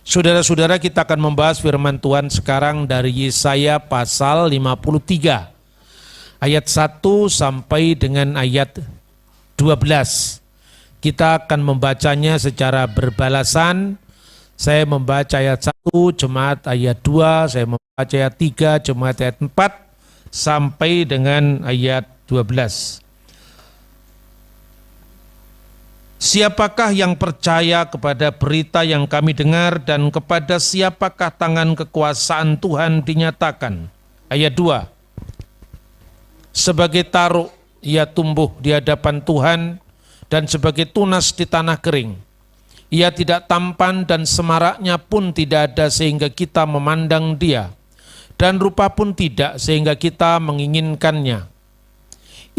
Saudara-saudara, kita akan membahas firman Tuhan sekarang dari Yesaya pasal 53 ayat 1 sampai dengan ayat 12. Kita akan membacanya secara berbalasan. Saya membaca ayat 1, jemaat ayat 2, saya membaca ayat 3, jemaat ayat 4 sampai dengan ayat 12. Siapakah yang percaya kepada berita yang kami dengar dan kepada siapakah tangan kekuasaan Tuhan dinyatakan? Ayat 2. Sebagai taruk ia tumbuh di hadapan Tuhan dan sebagai tunas di tanah kering. Ia tidak tampan dan semaraknya pun tidak ada sehingga kita memandang dia. Dan rupa pun tidak sehingga kita menginginkannya.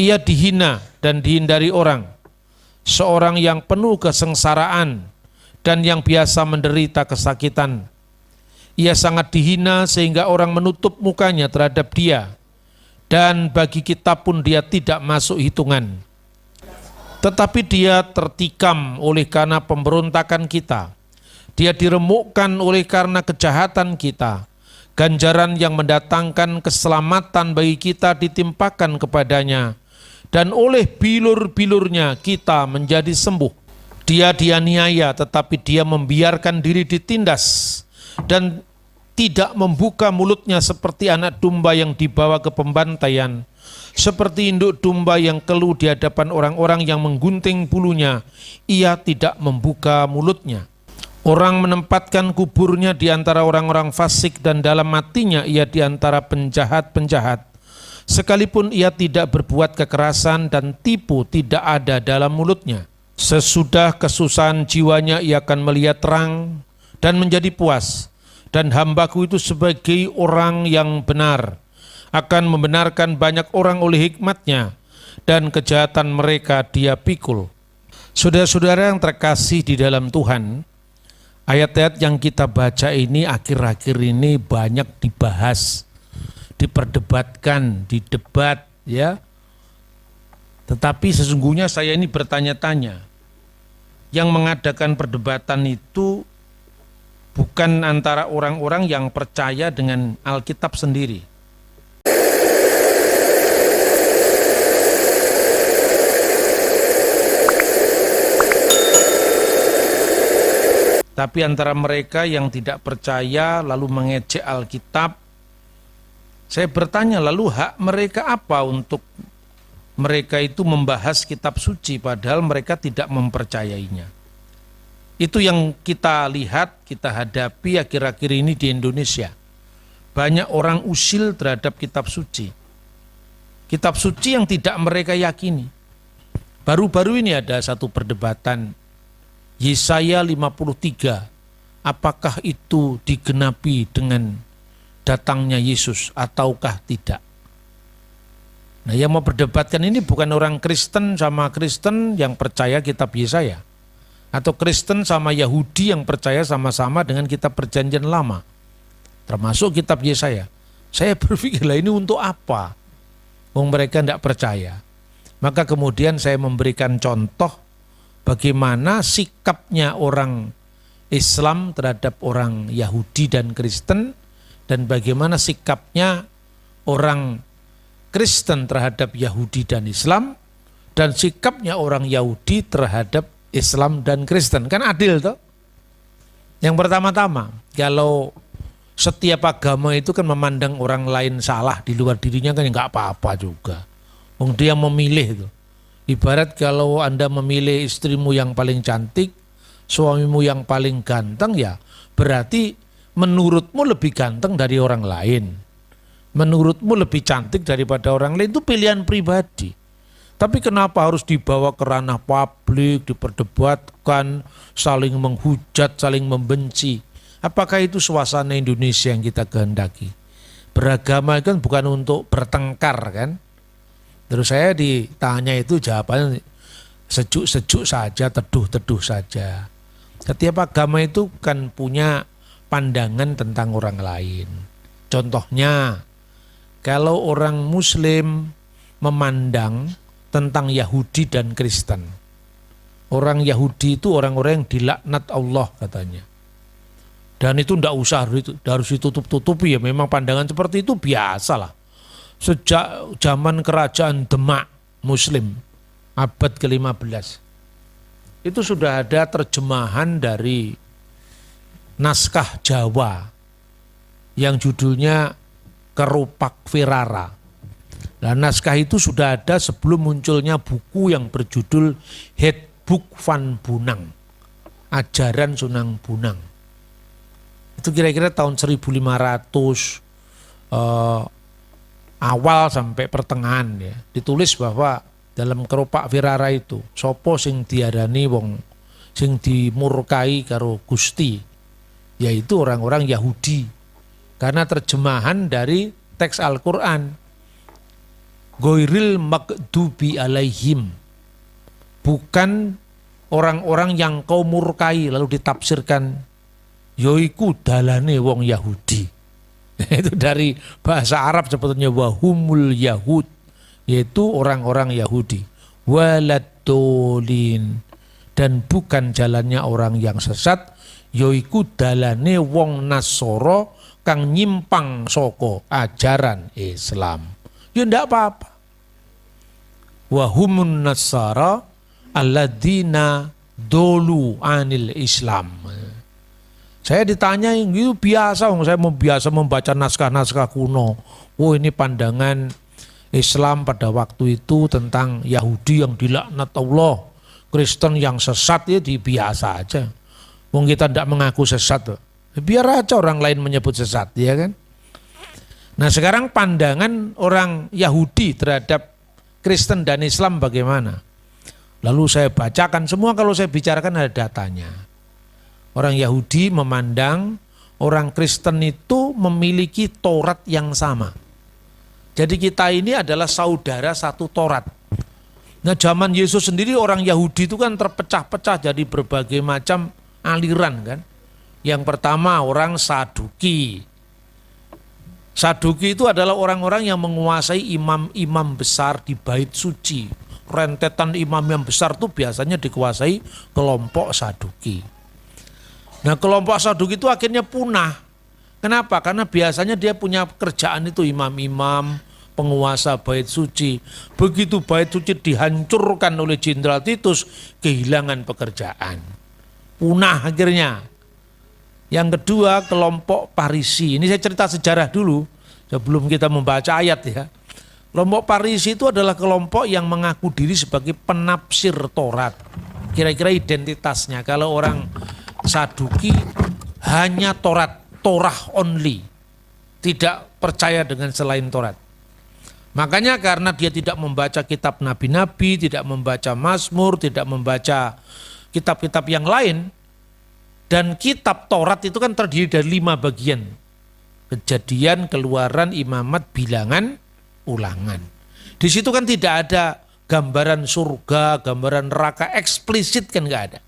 Ia dihina dan dihindari orang. Seorang yang penuh kesengsaraan dan yang biasa menderita kesakitan. Ia sangat dihina sehingga orang menutup mukanya terhadap dia, dan bagi kita pun dia tidak masuk hitungan. Tetapi dia tertikam oleh karena pemberontakan kita, dia diremukkan oleh karena kejahatan kita. Ganjaran yang mendatangkan keselamatan bagi kita ditimpakan kepadanya, dan oleh bilur-bilurnya kita menjadi sembuh. Dia dianiaya tetapi dia membiarkan diri ditindas dan tidak membuka mulutnya seperti anak domba yang dibawa ke pembantaian, seperti induk domba yang keluh di hadapan orang-orang yang menggunting bulunya, ia tidak membuka mulutnya. Orang menempatkan kuburnya di antara orang-orang fasik dan dalam matinya ia di antara penjahat-penjahat. Sekalipun ia tidak berbuat kekerasan dan tipu tidak ada dalam mulutnya. Sesudah kesusahan jiwanya ia akan melihat terang dan menjadi puas. Dan hambaku itu sebagai orang yang benar akan membenarkan banyak orang oleh hikmatnya, dan kejahatan mereka dia pikul. Saudara-saudara yang terkasih di dalam Tuhan, ayat-ayat yang kita baca ini akhir-akhir ini banyak dibahas, diperdebatkan, didebat, ya. Tetapi sesungguhnya saya ini bertanya-tanya, yang mengadakan perdebatan itu bukan antara orang-orang yang percaya dengan Alkitab sendiri. Tapi antara mereka yang tidak percaya lalu mengejek Alkitab. Saya bertanya, lalu hak mereka apa untuk mereka itu membahas kitab suci padahal mereka tidak mempercayainya? Itu yang kita lihat, kita hadapi akhir-akhir ini di Indonesia. Banyak orang usil terhadap kitab suci. Kitab suci yang tidak mereka yakini. Baru-baru ini ada satu perdebatan, Yesaya 53, apakah itu digenapi dengan datangnya Yesus ataukah tidak. Nah, yang mau berdebatkan ini bukan orang Kristen sama Kristen yang percaya kitab Yesaya, atau Kristen sama Yahudi yang percaya sama-sama dengan kitab Perjanjian Lama, termasuk kitab Yesaya. Saya berpikirlah ini untuk apa? Mereka tidak percaya. Maka kemudian saya memberikan contoh bagaimana sikapnya orang Islam terhadap orang Yahudi dan Kristen, dan bagaimana sikapnya orang Kristen terhadap Yahudi dan Islam, dan sikapnya orang Yahudi terhadap Islam dan Kristen. Kan adil toh? Yang pertama-tama, kalau setiap agama itu kan memandang orang lain salah di luar dirinya kan nggak apa-apa juga. Dia memilih itu. Ibarat kalau Anda memilih istrimu yang paling cantik, suamimu yang paling ganteng, ya berarti menurutmu lebih ganteng dari orang lain, menurutmu lebih cantik daripada orang lain, itu pilihan pribadi. Tapi kenapa harus dibawa ke ranah publik, diperdebatkan, saling menghujat, saling membenci? Apakah itu suasana Indonesia yang kita kehendaki? Beragama kan bukan untuk bertengkar kan? Terus saya ditanya itu jawabannya sejuk-sejuk saja, teduh-teduh saja. Setiap agama itu kan punya pandangan tentang orang lain. Contohnya, kalau orang Muslim memandang tentang Yahudi dan Kristen, orang Yahudi itu orang-orang yang dilaknat Allah katanya. Dan itu tidak usah harus ditutup-tutupi ya, memang pandangan seperti itu biasa lah. Sejak zaman kerajaan Demak Muslim abad ke-15 itu sudah ada terjemahan dari naskah Jawa yang judulnya Kerupak Wirara. Nah, naskah itu sudah ada sebelum munculnya buku yang berjudul Handboek van Bunang, Ajaran Sunan Bunang. Itu kira-kira tahun 1500 awal sampai pertengahan ya. Ditulis bahwa dalam Kerupak Wirara itu sopo sing diarani wong sing dimurkai karo Gusti, yaitu orang-orang Yahudi. Karena terjemahan dari teks Al-Qur'an. Ghairil maghdubi alaihim. Bukan orang-orang yang kau murkai, lalu ditafsirkan yoiku dalane wong Yahudi. Itu dari bahasa Arab sebetulnya wahumul Yahud, yaitu orang-orang Yahudi. Waladolin, dan bukan jalannya orang yang sesat, yoiku dalane wong Nasoro kang nyimpang soko ajaran Islam. Ya ndak apa-apa. Wahumun Nasara alladzina dolu anil Islam. Saya ditanya itu biasa, saya biasa membaca naskah-naskah kuno. Oh, ini pandangan Islam pada waktu itu tentang Yahudi yang dilaknat Allah, Kristen yang sesat, ya biasa aja. Wong kita tidak mengaku sesat, biar aja orang lain menyebut sesat, ya kan? Nah, sekarang pandangan orang Yahudi terhadap Kristen dan Islam bagaimana? Lalu saya bacakan semua, kalau saya bicarakan ada datanya. Orang Yahudi memandang orang Kristen itu memiliki Taurat yang sama. Jadi kita ini adalah saudara satu Taurat. Nah, zaman Yesus sendiri orang Yahudi itu kan terpecah-pecah jadi berbagai macam aliran kan. Yang pertama orang Saduki. Saduki itu adalah orang-orang yang menguasai imam-imam besar di bait suci. Rentetan imam yang besar itu biasanya dikuasai kelompok Saduki. Nah, kelompok Saduki itu akhirnya punah. Kenapa? Karena biasanya dia punya kerjaan itu imam-imam, penguasa bait suci. Begitu bait suci dihancurkan oleh Jenderal Titus, kehilangan pekerjaan. Punah akhirnya. Yang kedua, kelompok Parisi. Ini saya cerita sejarah dulu sebelum kita membaca ayat ya. Kelompok Parisi itu adalah kelompok yang mengaku diri sebagai penafsir Taurat. Kira-kira identitasnya, kalau orang Saduki hanya Torah only, tidak percaya dengan selain Taurat. Makanya karena dia tidak membaca kitab nabi-nabi, tidak membaca Mazmur, tidak membaca kitab-kitab yang lain, dan kitab Taurat itu kan terdiri dari 5 bagian. Kejadian, Keluaran, Imamat, Bilangan, Ulangan. Di situ kan tidak ada gambaran surga, gambaran neraka eksplisit, kan nggak ada.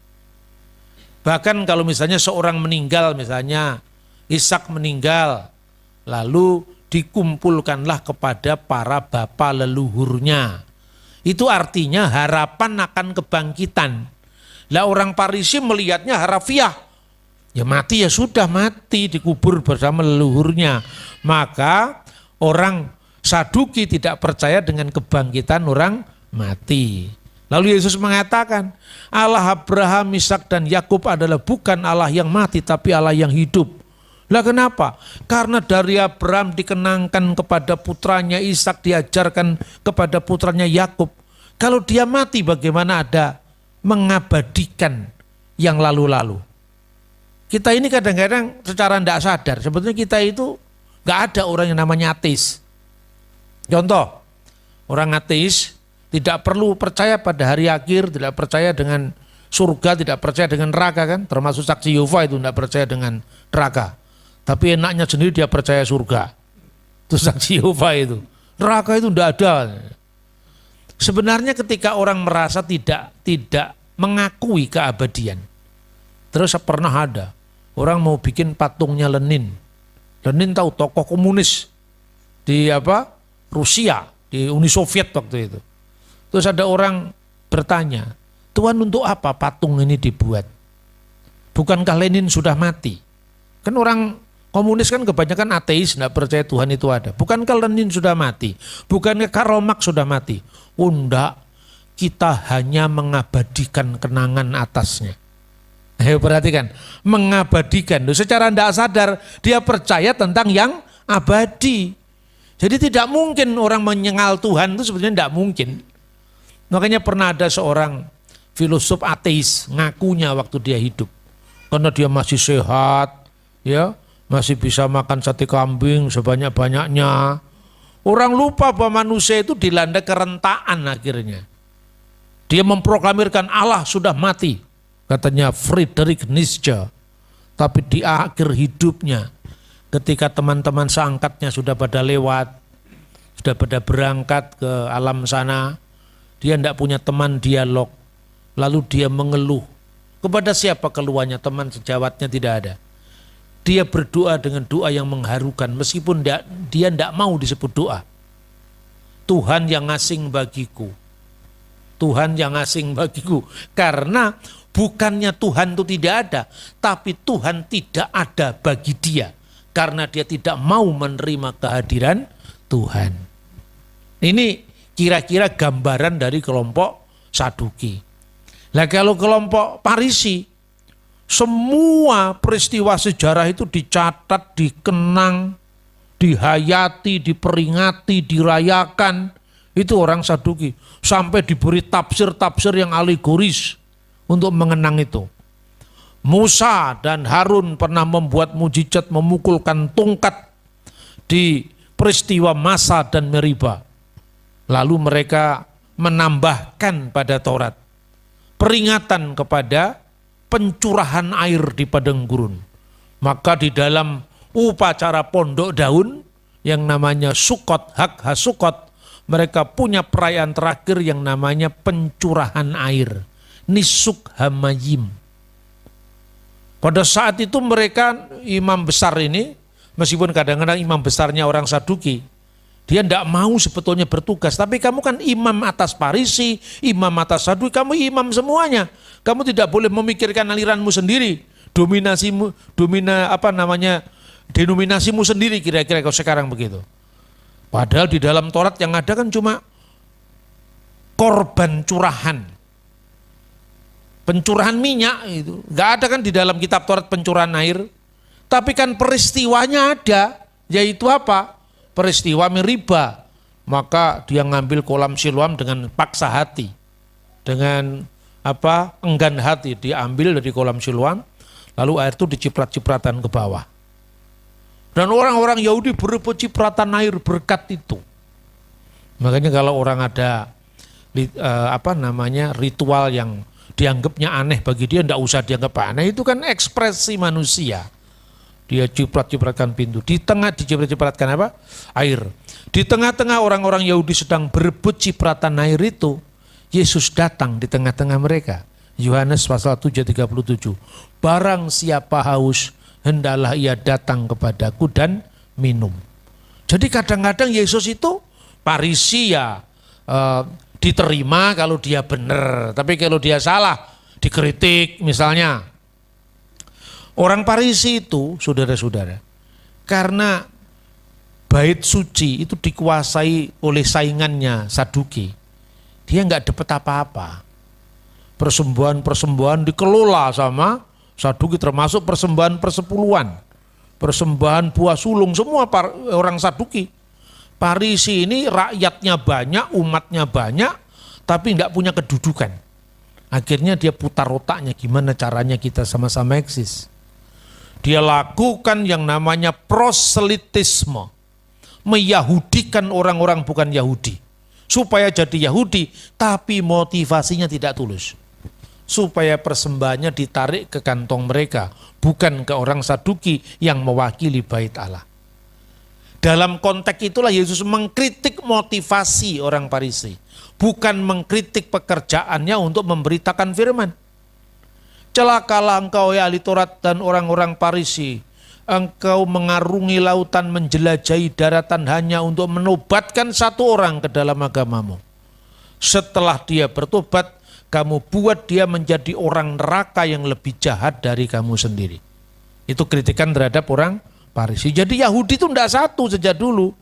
Bahkan kalau misalnya seorang meninggal, misalnya Ishak meninggal, lalu dikumpulkanlah kepada para bapa leluhurnya. Itu artinya harapan akan kebangkitan. Lah orang Parisi melihatnya harafiah. Ya mati ya sudah mati, dikubur bersama leluhurnya. Maka orang Saduki tidak percaya dengan kebangkitan orang mati. Lalu Yesus mengatakan, Allah Abraham, Ishak dan Yakub adalah bukan Allah yang mati tapi Allah yang hidup. Lah kenapa? Karena dari Abraham dikenangkan kepada putranya Ishak, diajarkan kepada putranya Yakub. Kalau dia mati bagaimana ada mengabadikan yang lalu-lalu? Kita ini kadang-kadang secara tidak sadar, sebetulnya kita itu gak ada orang yang namanya ateis. Contoh, orang ateis tidak perlu percaya pada hari akhir, tidak percaya dengan surga, tidak percaya dengan neraka kan, termasuk saksi Yehova itu tidak percaya dengan neraka. Tapi enaknya sendiri dia percaya surga. Itu saksi Yehova itu. Neraka itu tidak ada. Sebenarnya ketika orang merasa tidak mengakui keabadian. Terus pernah ada orang mau bikin patungnya Lenin. Lenin tahu tokoh komunis di Rusia, di Uni Soviet waktu itu. Terus ada orang bertanya, Tuhan untuk apa patung ini dibuat? Bukankah Lenin sudah mati? Kan orang komunis kan kebanyakan ateis, tidak percaya Tuhan itu ada. Bukankah Lenin sudah mati? Bukankah Karl Marx sudah mati? Oh enggak, kita hanya mengabadikan kenangan atasnya. Ayo perhatikan, mengabadikan. Secara tidak sadar dia percaya tentang yang abadi. Jadi tidak mungkin orang menyengal Tuhan itu sebetulnya tidak mungkin. Makanya pernah ada seorang filosof ateis ngakunya waktu dia hidup. Karena dia masih sehat, ya, masih bisa makan sate kambing sebanyak-banyaknya. Orang lupa bahwa manusia itu dilanda kerentaan akhirnya. Dia memproklamirkan Allah sudah mati, katanya Friedrich Nietzsche. Tapi di akhir hidupnya, ketika teman-teman seangkatnya sudah pada lewat, sudah pada berangkat ke alam sana, dia tidak punya teman dialog. Lalu dia mengeluh. Kepada siapa keluhannya? Teman sejawatnya tidak ada. Dia berdoa dengan doa yang mengharukan meskipun dia tidak mau disebut doa. Tuhan yang asing bagiku. Tuhan yang asing bagiku. Karena bukannya Tuhan itu tidak ada, tapi Tuhan tidak ada bagi dia. Karena dia tidak mau menerima kehadiran Tuhan. Ini kira-kira gambaran dari kelompok Saduki. Nah kalau kelompok Farisi, semua peristiwa sejarah itu dicatat, dikenang, dihayati, diperingati, dirayakan. Itu orang Saduki. Sampai diberi tafsir-tafsir yang alegoris untuk mengenang itu. Musa dan Harun pernah membuat mujizat memukulkan tongkat di peristiwa Masa dan Meriba. Lalu mereka menambahkan pada Taurat peringatan kepada pencurahan air di padang gurun. Maka di dalam upacara pondok daun yang namanya Sukot, Hak Hasukot, mereka punya perayaan terakhir yang namanya pencurahan air, Nisuk Hamayim. Pada saat itu mereka imam besar ini, meskipun kadang-kadang imam besarnya orang Saduki, dia tidak mau sebetulnya bertugas, tapi kamu kan imam atas Farisi, imam atas Saduki, kamu imam semuanya. Kamu tidak boleh memikirkan aliranmu sendiri, denominasimu sendiri kira-kira kalau sekarang begitu. Padahal di dalam Taurat yang ada kan cuma korban curahan. Pencurahan minyak itu, nggak ada kan di dalam kitab Taurat pencurahan air. Tapi kan peristiwanya ada, yaitu apa? Peristiwa Meriba. Maka dia ngambil kolam Siloam dengan paksa hati, dengan enggan hati, diambil dari kolam Siloam, lalu air itu diciprat-cipratan ke bawah. Dan orang-orang Yahudi berebut cipratan air berkat itu. Makanya kalau orang ada ritual yang dianggapnya aneh bagi dia, tidak usah dianggap aneh, itu kan ekspresi manusia. Dia ciprat-cipratkan pintu. Di tengah diciprat-cipratkan air. Di tengah-tengah orang-orang Yahudi sedang berebut cipratan air itu, Yesus datang di tengah-tengah mereka. Yohanes pasal 7:37. Barang siapa haus, hendaklah ia datang kepadaku dan minum. Jadi kadang-kadang Yesus itu Farisi ya diterima kalau dia benar, tapi kalau dia salah dikritik misalnya. Orang Farisi itu, saudara-saudara, karena bait suci itu dikuasai oleh saingannya Saduki, dia nggak dapat apa-apa. Persembahan-persembahan dikelola sama Saduki, termasuk persembahan persepuluhan, persembahan buah sulung, semua orang Saduki. Farisi ini rakyatnya banyak, umatnya banyak, tapi nggak punya kedudukan. Akhirnya dia putar otaknya, gimana caranya kita sama-sama eksis. Dia lakukan yang namanya proselitisme, meyahudikan orang-orang bukan Yahudi, supaya jadi Yahudi, tapi motivasinya tidak tulus. Supaya persembahannya ditarik ke kantong mereka, bukan ke orang Saduki yang mewakili bait Allah. Dalam konteks itulah Yesus mengkritik motivasi orang Farisi, bukan mengkritik pekerjaannya untuk memberitakan firman. Celakalah engkau ya ahli Taurat dan orang-orang Farisi, engkau mengarungi lautan, menjelajahi daratan hanya untuk menobatkan satu orang ke dalam agamamu. Setelah dia bertobat, kamu buat dia menjadi orang neraka yang lebih jahat dari kamu sendiri. Itu kritikan terhadap orang Farisi. Jadi Yahudi itu tidak satu sejak dulu.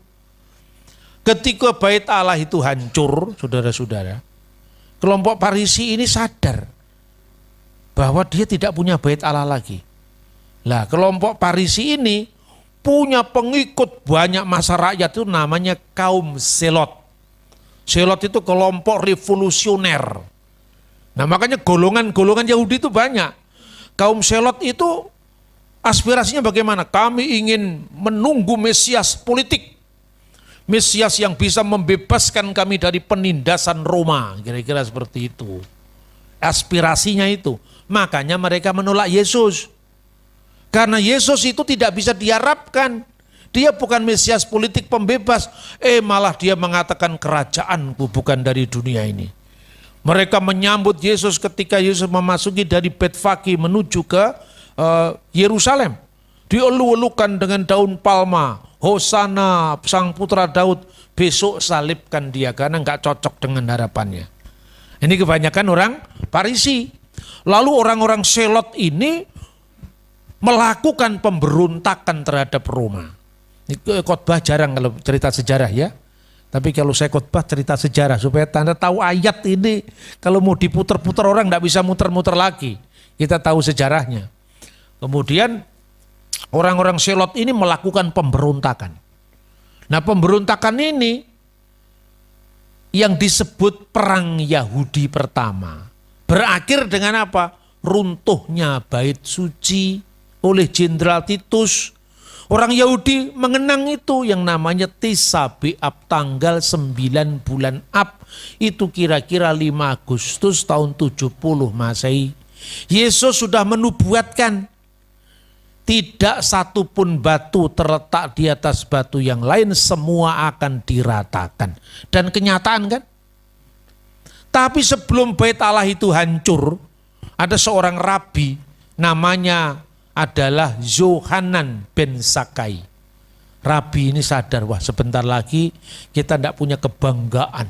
Ketika bait Allah itu hancur, saudara-saudara, kelompok Farisi ini sadar bahwa dia tidak punya bait Allah lagi. Lah, kelompok Farisi ini punya pengikut banyak masa rakyat, itu namanya kaum Zelot. Zelot itu kelompok revolusioner. Nah, makanya golongan-golongan Yahudi itu banyak. Kaum Zelot itu aspirasinya bagaimana? Kami ingin menunggu Mesias politik. Mesias yang bisa membebaskan kami dari penindasan Roma. Kira-kira seperti itu. Aspirasinya itu. Makanya mereka menolak Yesus. Karena Yesus itu tidak bisa diharapkan. Dia bukan Mesias politik pembebas. Malah dia mengatakan kerajaanku bukan dari dunia ini. Mereka menyambut Yesus ketika Yesus memasuki dari Betfage menuju ke Yerusalem. Dielu-elukan dengan daun palma. Hosana sang putra Daud, besok salibkan dia karena nggak cocok dengan harapannya. Ini kebanyakan orang Farisi. Lalu orang-orang Zelot ini melakukan pemberontakan terhadap Roma. Ini khotbah jarang kalau cerita sejarah ya. Tapi kalau saya khotbah cerita sejarah supaya Anda tahu ayat ini kalau mau diputer-puter orang nggak bisa muter-muter lagi. Kita tahu sejarahnya. Kemudian orang-orang Zelot ini melakukan pemberontakan. Nah, pemberontakan ini yang disebut perang Yahudi pertama. Berakhir dengan apa? Runtuhnya bait suci oleh Jenderal Titus. Orang Yahudi mengenang itu yang namanya Tis'a B'Av, tanggal 9 bulan Ab. Itu kira-kira 5 Agustus tahun 70 Masehi. Yesus sudah menubuatkan tidak satu pun batu terletak di atas batu yang lain, semua akan diratakan. Dan kenyataan kan? Tapi sebelum bait Allah itu hancur, ada seorang rabi namanya adalah Yohanan bin Zakkai. Rabi ini sadar, wah sebentar lagi kita tidak punya kebanggaan.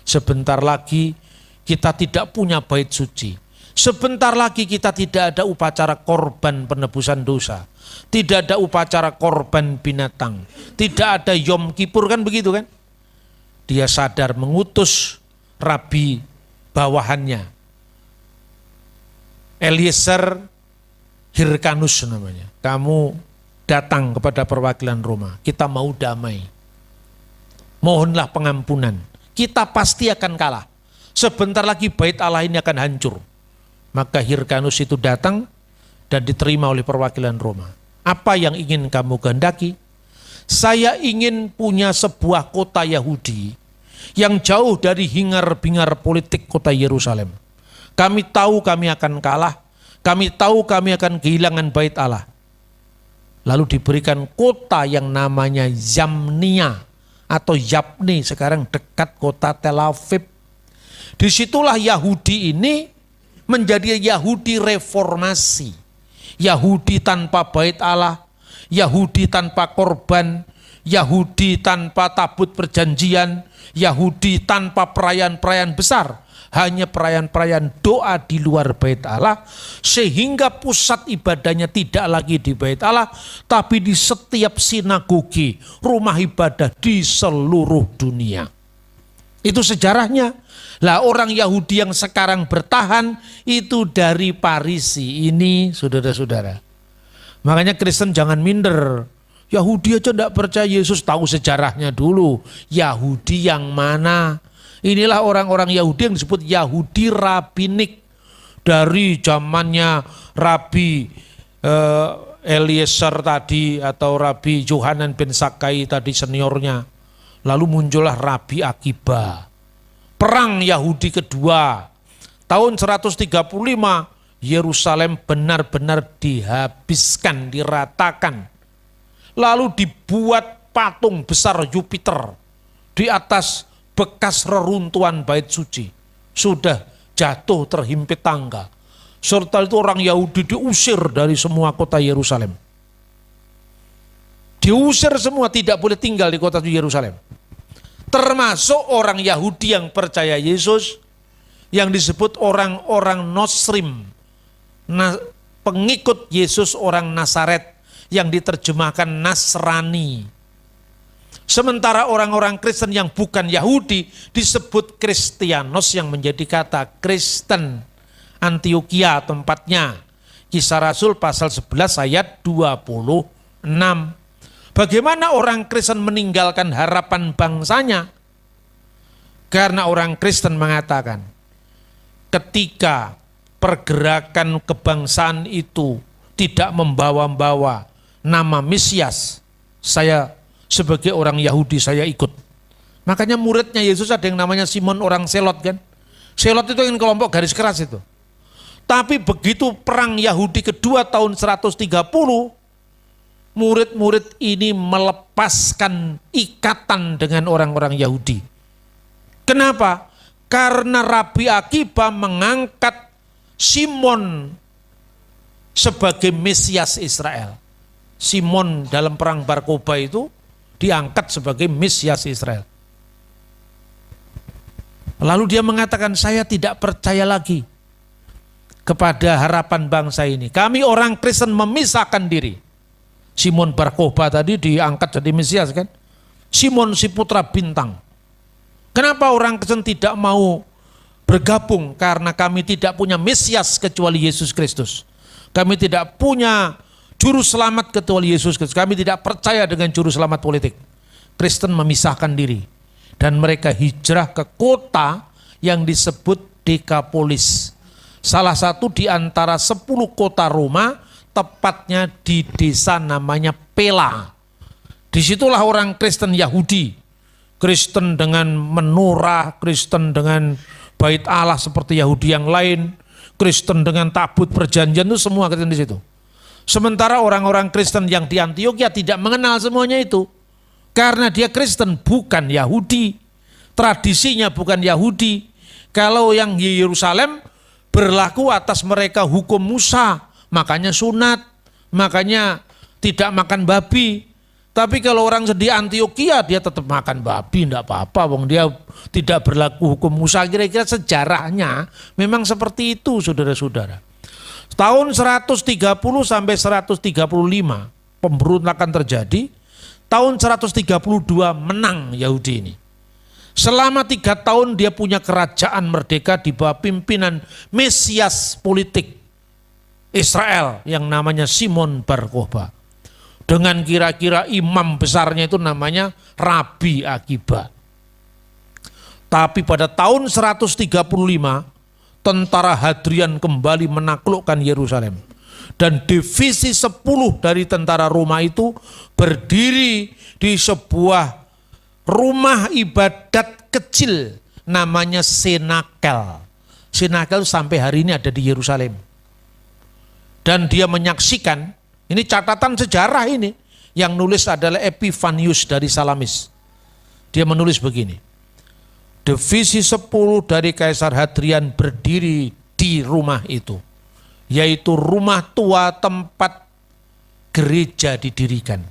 Sebentar lagi kita tidak punya bait suci. Sebentar lagi kita tidak ada upacara korban penebusan dosa. Tidak ada upacara korban binatang. Tidak ada Yom Kippur, kan begitu kan? Dia sadar, mengutus rabi bawahannya. Eliezer Hyrcanus namanya. Kamu datang kepada perwakilan Roma. Kita mau damai. Mohonlah pengampunan. Kita pasti akan kalah. Sebentar lagi bait Allah ini akan hancur. Maka Hyrcanus itu datang dan diterima oleh perwakilan Roma. Apa yang ingin kamu kehendaki? Saya ingin punya sebuah kota Yahudi yang jauh dari hingar-bingar politik kota Yerusalem. Kami tahu kami akan kalah. Kami tahu kami akan kehilangan bait Allah. Lalu diberikan kota yang namanya Yamnia atau Yapni, sekarang dekat kota Tel Aviv. Disitulah Yahudi ini menjadi Yahudi reformasi. Yahudi tanpa bait Allah, Yahudi tanpa korban, Yahudi tanpa tabut perjanjian, Yahudi tanpa perayaan-perayaan besar, hanya perayaan-perayaan doa di luar bait Allah, sehingga pusat ibadahnya tidak lagi di bait Allah, tapi di setiap sinagogi, rumah ibadah di seluruh dunia. Itu sejarahnya. Lah orang Yahudi yang sekarang bertahan itu dari Farisi ini, saudara-saudara. Makanya Kristen jangan minder. Yahudi aja tidak percaya Yesus, tahu sejarahnya dulu. Yahudi yang mana? Inilah orang-orang Yahudi yang disebut Yahudi Rabinik. Dari zamannya Rabi Eliezer tadi atau Rabi Yohanan bin Zakkai tadi seniornya. Lalu muncullah Rabi Akiba. Perang Yahudi kedua, tahun 135, Yerusalem benar-benar dihabiskan, diratakan. Lalu dibuat patung besar Jupiter di atas bekas reruntuhan bait suci. Sudah jatuh terhimpit tangga. Serta itu orang Yahudi diusir dari semua kota Yerusalem. Diusir semua, tidak boleh tinggal di kota Yerusalem. Termasuk orang Yahudi yang percaya Yesus, yang disebut orang-orang Nosrim. pengikut Yesus orang Nazaret yang diterjemahkan Nasrani. Sementara orang-orang Kristen yang bukan Yahudi disebut Kristianos yang menjadi kata Kristen. Antioquia tempatnya. Kisah Rasul pasal 11 ayat 26. Bagaimana orang Kristen meninggalkan harapan bangsanya? Karena orang Kristen mengatakan, ketika pergerakan kebangsaan itu tidak membawa-bawa nama Mesias, saya sebagai orang Yahudi saya ikut. Makanya muridnya Yesus ada yang namanya Simon orang Selot kan. Selot itu yang kelompok garis keras itu. Tapi begitu perang Yahudi kedua tahun 130, murid-murid ini melepaskan ikatan dengan orang-orang Yahudi. Kenapa? Karena Rabi Akiba mengangkat Simon sebagai Mesias Israel. Simon dalam perang Bar Kokhba itu diangkat sebagai Mesias Israel. Lalu dia mengatakan, saya tidak percaya lagi kepada harapan bangsa ini. Kami orang Kristen memisahkan diri. Simon Bar Kokhba tadi diangkat jadi Mesias kan. Simon si putra bintang. Kenapa orang Kristen tidak mau bergabung? Karena kami tidak punya Mesias kecuali Yesus Kristus. Kami tidak punya juru selamat kecuali Yesus Kristus. Kami tidak percaya dengan juru selamat politik. Kristen memisahkan diri. Dan mereka hijrah ke kota yang disebut Dekapolis. Salah satu di antara 10 kota Roma, tepatnya di desa namanya Pela. Disitulah orang Kristen Yahudi. Kristen dengan menorah, Kristen dengan bait Allah seperti Yahudi yang lain, Kristen dengan tabut perjanjian itu semua Kristen di situ. Sementara orang-orang Kristen yang di Antioquia tidak mengenal semuanya itu. Karena dia Kristen bukan Yahudi. Tradisinya bukan Yahudi. Kalau yang di Yerusalem berlaku atas mereka hukum Musa. Makanya sunat. Makanya tidak makan babi. Tapi kalau orang di Antioquia dia tetap makan babi. Tidak apa-apa. Wong dia tidak berlaku hukum Musa. Kira-kira sejarahnya memang seperti itu saudara-saudara. Tahun 130 sampai 135 pemberontakan terjadi. Tahun 132 menang Yahudi ini. Selama 3 tahun dia punya kerajaan merdeka di bawah pimpinan Mesias politik Israel yang namanya Simon Bar Kokhba. Dengan kira-kira imam besarnya itu namanya Rabi Akiba. Tapi pada tahun 135 tentara Hadrian kembali menaklukkan Yerusalem. Dan divisi 10 dari tentara Roma itu berdiri di sebuah rumah ibadat kecil namanya Senakel. Senakel sampai hari ini ada di Yerusalem. Dan dia menyaksikan, ini catatan sejarah ini, yang nulis adalah Epifanius dari Salamis. Dia menulis begini, divisi 10 dari Kaisar Hadrian berdiri di rumah itu, yaitu rumah tua tempat gereja didirikan.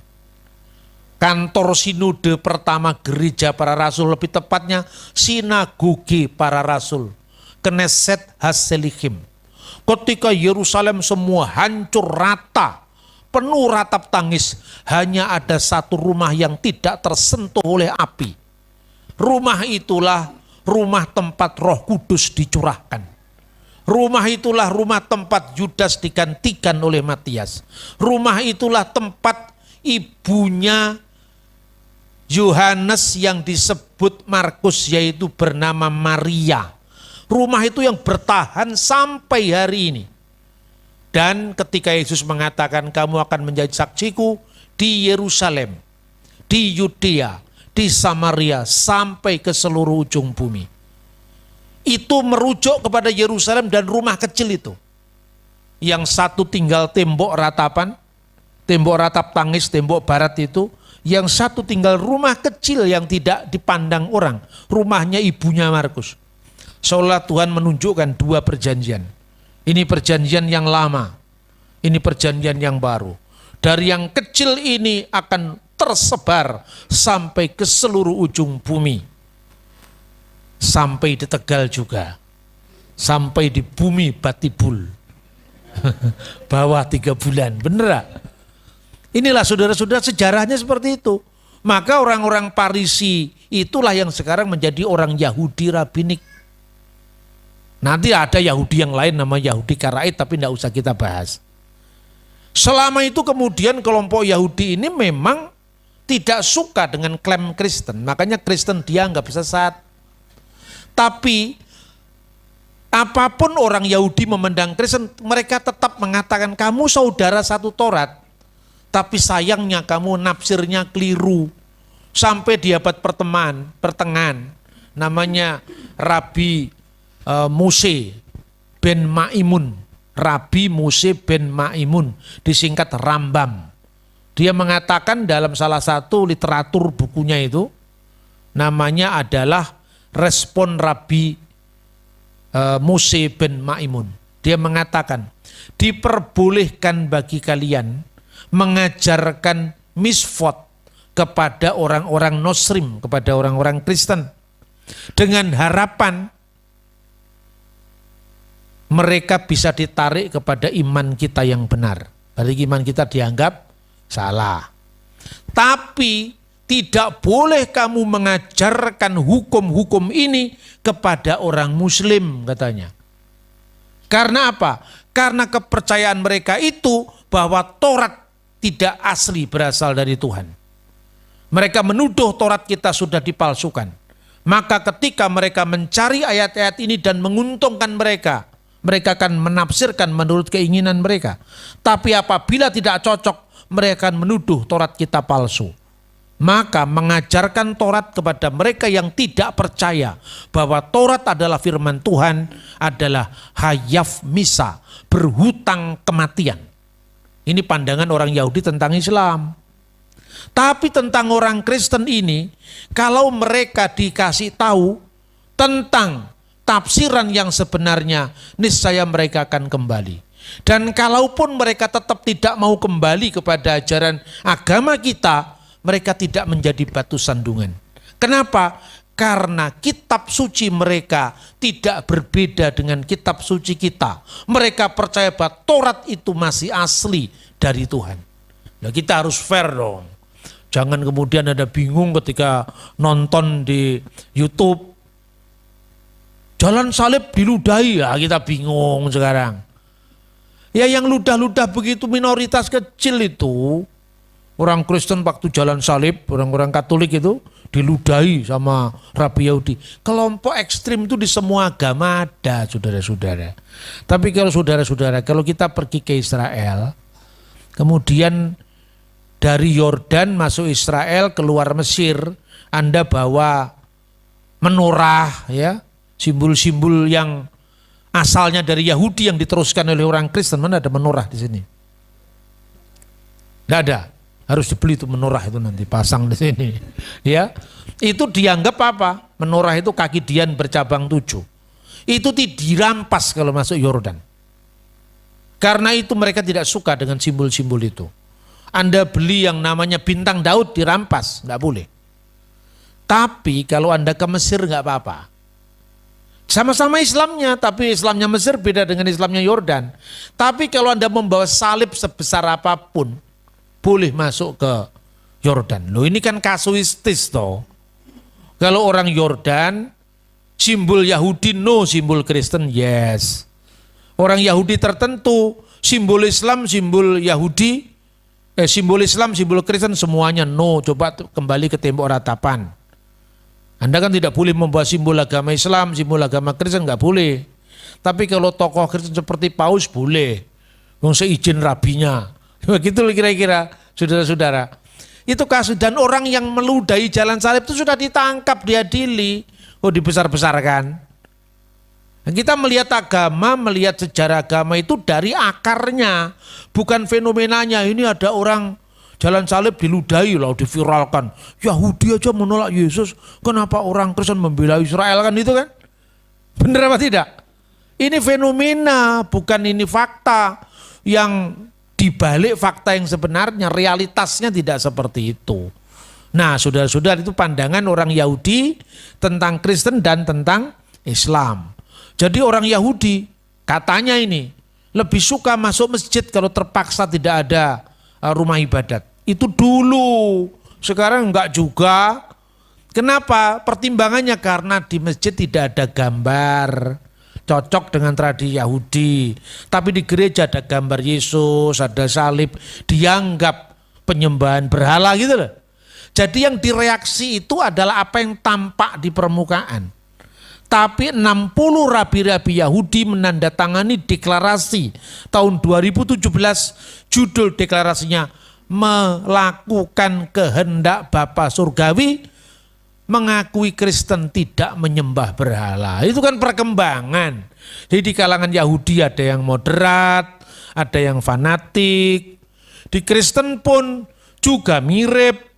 Kantor sinode pertama gereja para rasul, lebih tepatnya sinagoge para rasul, Knesset Haselichim. Ketika Yerusalem semua hancur rata, penuh ratap tangis, hanya ada satu rumah yang tidak tersentuh oleh api. Rumah itulah rumah tempat Roh Kudus dicurahkan. Rumah itulah rumah tempat Yudas digantikan oleh Matias. Rumah itulah tempat ibunya Yohanes yang disebut Markus, yaitu bernama Maria. Rumah itu yang bertahan sampai hari ini. Dan ketika Yesus mengatakan kamu akan menjadi saksiku di Yerusalem, di Yudea, di Samaria, sampai ke seluruh ujung bumi. Itu merujuk kepada Yerusalem dan rumah kecil itu. Yang satu tinggal tembok ratapan, tembok ratap tangis, tembok barat itu. Yang satu tinggal rumah kecil yang tidak dipandang orang. Rumahnya ibunya Markus. Seolah Tuhan menunjukkan 2 perjanjian. Ini perjanjian yang lama. Ini perjanjian yang baru. Dari yang kecil ini akan tersebar sampai ke seluruh ujung bumi. Sampai di Tegal juga. Sampai di bumi Batibul. Bawah 3 bulan, bener gak? Inilah saudara-saudara sejarahnya seperti itu. Maka orang-orang Farisi itulah yang sekarang menjadi orang Yahudi rabbinik. Nanti ada Yahudi yang lain nama Yahudi Karaid, tapi tidak usah kita bahas. Selama itu kemudian kelompok Yahudi ini memang tidak suka dengan klaim Kristen. Makanya Kristen dianggap sesat. Tapi apapun orang Yahudi memandang Kristen, mereka tetap mengatakan kamu saudara satu Taurat. Tapi sayangnya kamu nafsirnya keliru. Sampai di abad pertengahan namanya Rabi Mose ben Maimun. Rabi Mose ben Maimun, disingkat Rambam. Dia mengatakan dalam salah satu literatur bukunya itu, namanya adalah Respon Rabi Mose ben Maimun. Dia mengatakan, diperbolehkan bagi kalian mengajarkan misfot kepada orang-orang Nosrim, kepada orang-orang Kristen, dengan harapan mereka bisa ditarik kepada iman kita yang benar. Berarti iman kita dianggap salah. Tapi tidak boleh kamu mengajarkan hukum-hukum ini kepada orang Muslim, katanya. Karena apa? Karena kepercayaan mereka itu bahwa Taurat tidak asli berasal dari Tuhan. Mereka menuduh Taurat kita sudah dipalsukan. Maka ketika mereka mencari ayat-ayat ini dan menguntungkan mereka, mereka akan menafsirkan menurut keinginan mereka. Tapi apabila tidak cocok, mereka akan menuduh Taurat kita palsu. Maka mengajarkan Taurat kepada mereka yang tidak percaya bahwa Taurat adalah firman Tuhan adalah hayaf misa, berhutang kematian. Ini pandangan orang Yahudi tentang Islam. Tapi tentang orang Kristen ini, kalau mereka dikasih tahu tentang tafsiran yang sebenarnya, niscaya mereka akan kembali. Dan kalaupun mereka tetap tidak mau kembali kepada ajaran agama kita, mereka tidak menjadi batu sandungan. Kenapa? Karena kitab suci mereka tidak berbeda dengan kitab suci kita. Mereka percaya bahwa Taurat itu masih asli dari Tuhan. Nah, kita harus fair dong. Jangan kemudian ada bingung ketika nonton di YouTube. Jalan salib diludahi, ya kita bingung sekarang. Ya yang ludah-ludah begitu minoritas kecil itu. Orang Kristen waktu jalan salib, orang-orang Katolik itu diludahi sama Rabi Yahudi. Kelompok ekstrim itu di semua agama ada, saudara-saudara. Tapi kalau saudara-saudara, kalau kita pergi ke Israel, kemudian dari Yordan masuk Israel, keluar Mesir, Anda bawa menorah, ya, simbol-simbol yang asalnya dari Yahudi yang diteruskan oleh orang Kristen. Mana ada menorah di sini? Tidak ada. Harus dibeli itu menorah itu nanti pasang di sini. Ya, itu dianggap apa? Menorah itu kaki dian bercabang 7. Itu dirampas kalau masuk Yordan. Karena itu mereka tidak suka dengan simbol-simbol itu. Anda beli yang namanya bintang Daud dirampas, nggak boleh. Tapi kalau Anda ke Mesir nggak apa-apa. Sama-sama Islamnya, tapi Islamnya Mesir beda dengan Islamnya Yordan. Tapi kalau Anda membawa salib sebesar apapun, boleh masuk ke Yordan. Loh ini kan kasuistis toh. Kalau orang Yordan, simbol Yahudi no, simbol Kristen yes. Orang Yahudi tertentu, simbol Islam, simbol Yahudi, simbol Islam, simbol Kristen semuanya no. Coba kembali ke tembok ratapan. Anda kan tidak boleh membawa simbol agama Islam, simbol agama Kristen nggak boleh. Tapi kalau tokoh Kristen seperti Paus boleh. Wong seizin rabinya. Begitu kira-kira saudara-saudara. Itu kasus, dan orang yang meludahi jalan salib itu sudah ditangkap, diadili. Oh dibesar-besarkan. Dan kita melihat agama, melihat sejarah agama itu dari akarnya. Bukan fenomenanya, ini ada orang jalan salib diludahi lalu diviralkan. Yahudi aja menolak Yesus, kenapa orang Kristen membela Israel, kan itu kan? Benar apa tidak? Ini fenomena, bukan ini fakta. Yang dibalik fakta yang sebenarnya, realitasnya tidak seperti itu. Nah saudara-saudara, itu pandangan orang Yahudi tentang Kristen dan tentang Islam. Jadi orang Yahudi katanya ini, lebih suka masuk masjid kalau terpaksa tidak ada rumah ibadat. Itu dulu, sekarang enggak juga. Kenapa? Pertimbangannya karena di masjid tidak ada gambar, cocok dengan tradisi Yahudi. Tapi di gereja ada gambar Yesus, ada salib, dianggap penyembahan berhala gitu loh. Jadi yang direaksi itu adalah apa yang tampak di permukaan. Tapi 60 rabi-rabi Yahudi menandatangani deklarasi tahun 2017, judul deklarasinya melakukan kehendak Bapa Surgawi, mengakui Kristen tidak menyembah berhala. Itu kan perkembangan. Jadi di kalangan Yahudi ada yang moderat, ada yang fanatik. Di Kristen pun juga mirip.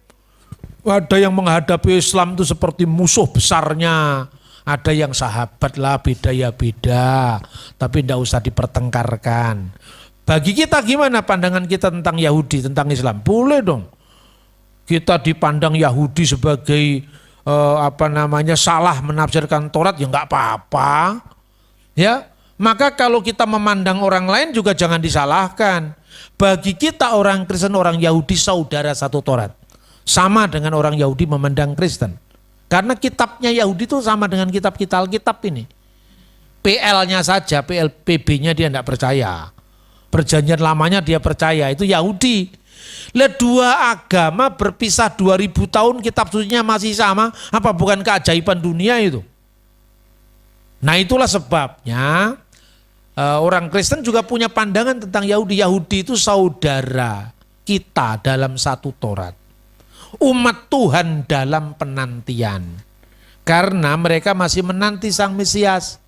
Ada yang menghadapi Islam itu seperti musuh besarnya. Ada yang sahabat lah, beda ya beda. Tapi tidak usah dipertengkarkan. Bagi kita gimana pandangan kita tentang Yahudi, tentang Islam? Boleh dong. Kita dipandang Yahudi sebagai salah menafsirkan Taurat, ya nggak apa-apa. Ya, maka kalau kita memandang orang lain juga jangan disalahkan. Bagi kita orang Kristen, orang Yahudi saudara satu Taurat. Sama dengan orang Yahudi memandang Kristen. Karena kitabnya Yahudi itu sama dengan kitab kita Alkitab ini. PL-nya saja, PLPB-nya dia tidak percaya. Perjanjian lamanya dia percaya, itu Yahudi. Dua agama berpisah 2000 tahun, kitab sucinya masih sama, apa bukan keajaiban dunia itu? Nah itulah sebabnya orang Kristen juga punya pandangan tentang Yahudi. Yahudi itu saudara kita dalam satu Taurat. Umat Tuhan dalam penantian. Karena mereka masih menanti Sang Mesias.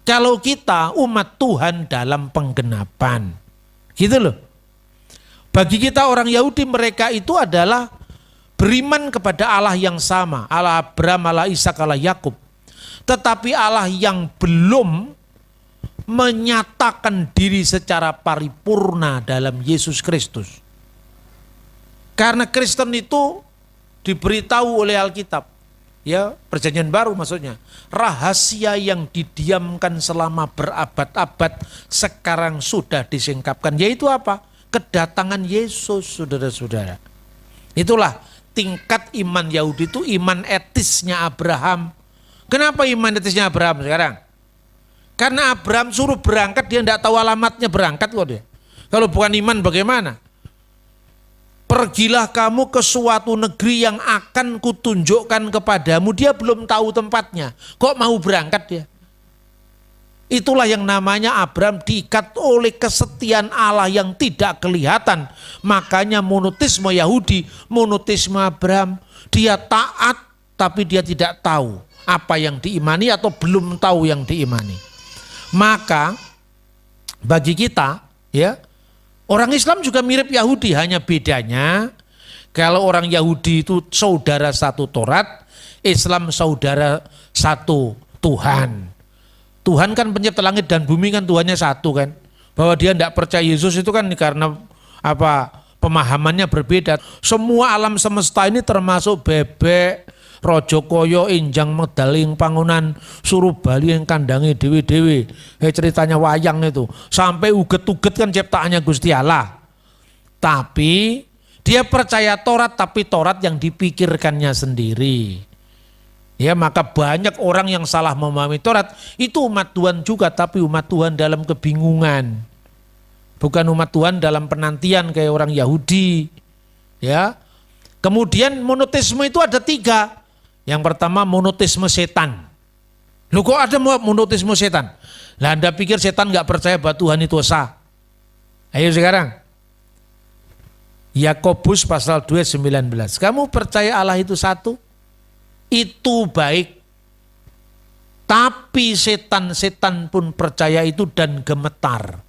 Kalau kita umat Tuhan dalam penggenapan. Gitu loh. Bagi kita orang Yahudi, mereka itu adalah beriman kepada Allah yang sama. Allah Abraham, Allah Ishak, Allah Yakub. Tetapi Allah yang belum menyatakan diri secara paripurna dalam Yesus Kristus. Karena Kristen itu diberitahu oleh Alkitab, ya, Perjanjian Baru maksudnya, rahasia yang didiamkan selama berabad-abad sekarang sudah disingkapkan. Yaitu apa? Kedatangan Yesus, saudara-saudara. Itulah tingkat iman Yahudi itu iman etisnya Abraham. Kenapa iman etisnya Abraham sekarang? Karena Abraham suruh berangkat, dia tidak tahu alamatnya berangkat kok dia. Kalau bukan iman bagaimana? Pergilah kamu ke suatu negeri yang akan kutunjukkan kepadamu. Dia belum tahu tempatnya. Kok mau berangkat dia? Itulah yang namanya Abraham diikat oleh kesetiaan Allah yang tidak kelihatan. Makanya monoteisme Yahudi, monoteisme Abraham. Dia taat tapi dia tidak tahu apa yang diimani atau belum tahu yang diimani. Maka bagi kita, ya, orang Islam juga mirip Yahudi, hanya bedanya kalau orang Yahudi itu saudara satu Taurat, Islam saudara satu Tuhan. Tuhan kan pencipta langit dan bumi, kan Tuhannya satu kan. Bahwa dia tidak percaya Yesus itu kan karena apa? Pemahamannya berbeda. Semua alam semesta ini termasuk bebek, rojo koyo, injang medaling pangunan, suruh bali yang kandangi dewi-dewi. Ceritanya wayang itu. Sampai uget-uget kan ciptaannya Gusti Allah. Tapi dia percaya Taurat, tapi Taurat yang dipikirkannya sendiri. Ya, maka banyak orang yang salah memahami Taurat. Itu umat Tuhan juga, tapi umat Tuhan dalam kebingungan. Bukan umat Tuhan dalam penantian kayak orang Yahudi. Ya. Kemudian monoteisme itu ada 3. Yang pertama monoteisme setan. Loh, kok ada monoteisme setan? Lah Anda pikir setan gak percaya bahwa Tuhan itu esa? Ayo sekarang. Yakobus pasal 2:19. Kamu percaya Allah itu satu? Itu baik. Tapi setan-setan pun percaya itu dan gemetar.